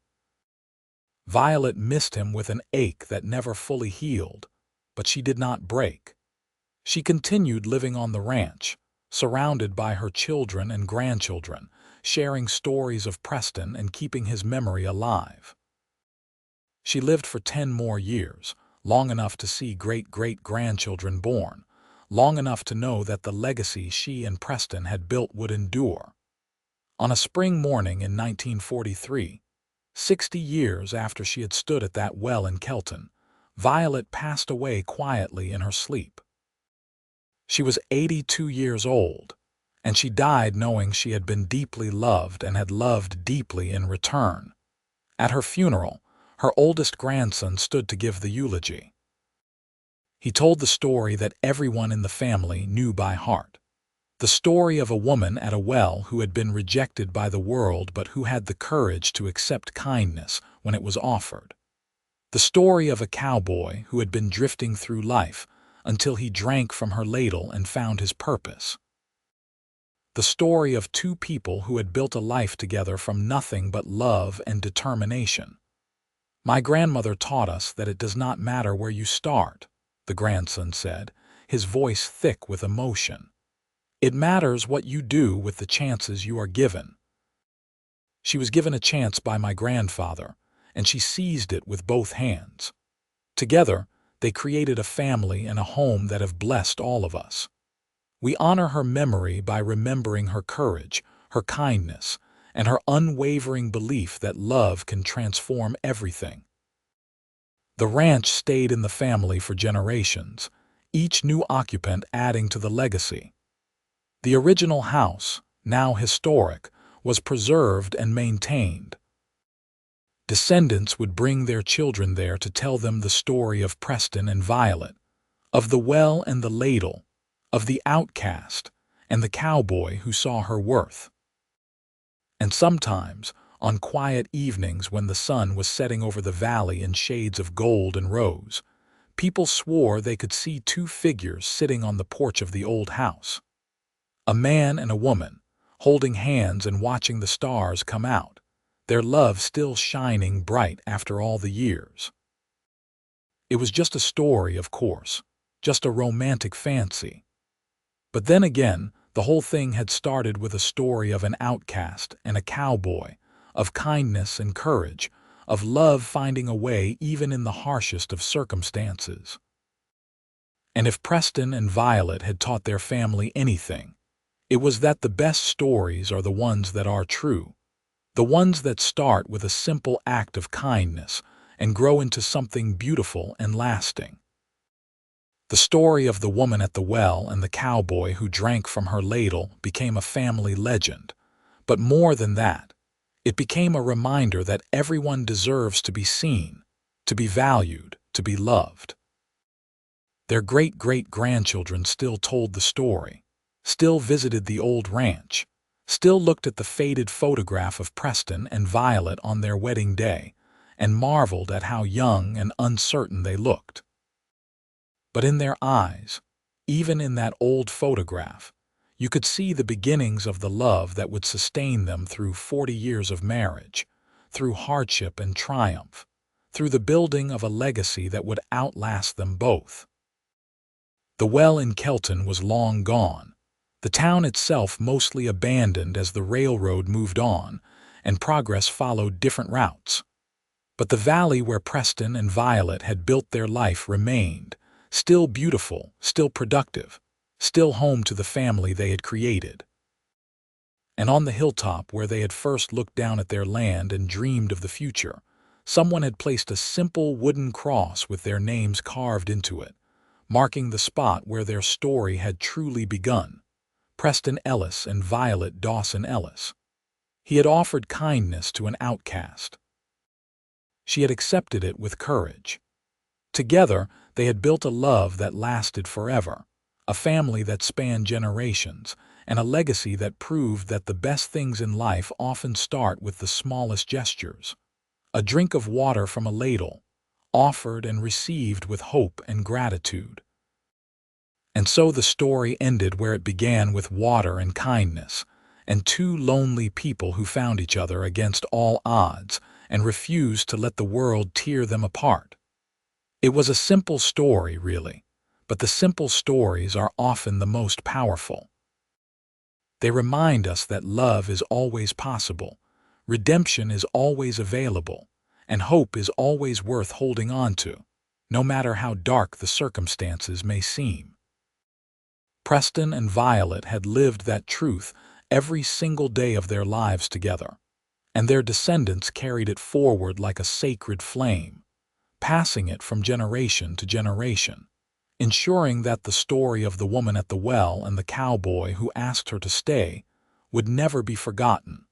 Violet missed him with an ache that never fully healed, but she did not break. She continued living on the ranch, surrounded by her children and grandchildren, sharing stories of Preston and keeping his memory alive. She lived for 10 more years, long enough to see great-great-grandchildren born, long enough to know that the legacy she and Preston had built would endure. On a spring morning in 1943, 60 years after she had stood at that well in Kelton, Violet passed away quietly in her sleep. She was 82 years old, and she died knowing she had been deeply loved and had loved deeply in return. At her funeral, her oldest grandson stood to give the eulogy. He told the story that everyone in the family knew by heart. The story of a woman at a well who had been rejected by the world but who had the courage to accept kindness when it was offered. The story of a cowboy who had been drifting through life until he drank from her ladle and found his purpose. The story of 2 people who had built a life together from nothing but love and determination. "My grandmother taught us that it does not matter where you start," the grandson said, his voice thick with emotion. "It matters what you do with the chances you are given." She was given a chance by my grandfather, and she seized it with both hands. Together, they created a family and a home that have blessed all of us. We honor her memory by remembering her courage, her kindness, and her unwavering belief that love can transform everything. The ranch stayed in the family for generations, each new occupant adding to the legacy. The original house, now historic, was preserved and maintained. Descendants would bring their children there to tell them the story of Preston and Violet, of the well and the ladle, of the outcast and the cowboy who saw her worth. And sometimes, on quiet evenings when the sun was setting over the valley in shades of gold and rose, people swore they could see 2 figures sitting on the porch of the old house. A man and a woman, holding hands and watching the stars come out, their love still shining bright after all the years. It was just a story, of course, just a romantic fancy. But then again, the whole thing had started with a story of an outcast and a cowboy, of kindness and courage, of love finding a way even in the harshest of circumstances. And if Preston and Violet had taught their family anything, it was that the best stories are the ones that are true, the ones that start with a simple act of kindness and grow into something beautiful and lasting. The story of the woman at the well and the cowboy who drank from her ladle became a family legend, but more than that, it became a reminder that everyone deserves to be seen, to be valued, to be loved. Their great-great-grandchildren still told the story, still visited the old ranch, still looked at the faded photograph of Preston and Violet on their wedding day, and marveled at how young and uncertain they looked. But in their eyes, even in that old photograph, you could see the beginnings of the love that would sustain them through 40 years of marriage, through hardship and triumph, through the building of a legacy that would outlast them both. The well in Kelton was long gone, the town itself mostly abandoned as the railroad moved on and progress followed different routes. But the valley where Preston and Violet had built their life remained, still beautiful, still productive, still home to the family they had created. And on the hilltop where they had first looked down at their land and dreamed of the future, someone had placed a simple wooden cross with their names carved into it, marking the spot where their story had truly begun. Preston Ellis and Violet Dawson Ellis. He had offered kindness to an outcast. She had accepted it with courage. Together, they had built a love that lasted forever, a family that spanned generations, and a legacy that proved that the best things in life often start with the smallest gestures. A drink of water from a ladle, offered and received with hope and gratitude. And so the story ended where it began, with water and kindness, and two lonely people who found each other against all odds and refused to let the world tear them apart. It was a simple story, really, but the simple stories are often the most powerful. They remind us that love is always possible, redemption is always available, and hope is always worth holding on to, no matter how dark the circumstances may seem. Preston and Violet had lived that truth every single day of their lives together, and their descendants carried it forward like a sacred flame, passing it from generation to generation, ensuring that the story of the woman at the well and the cowboy who asked her to stay would never be forgotten.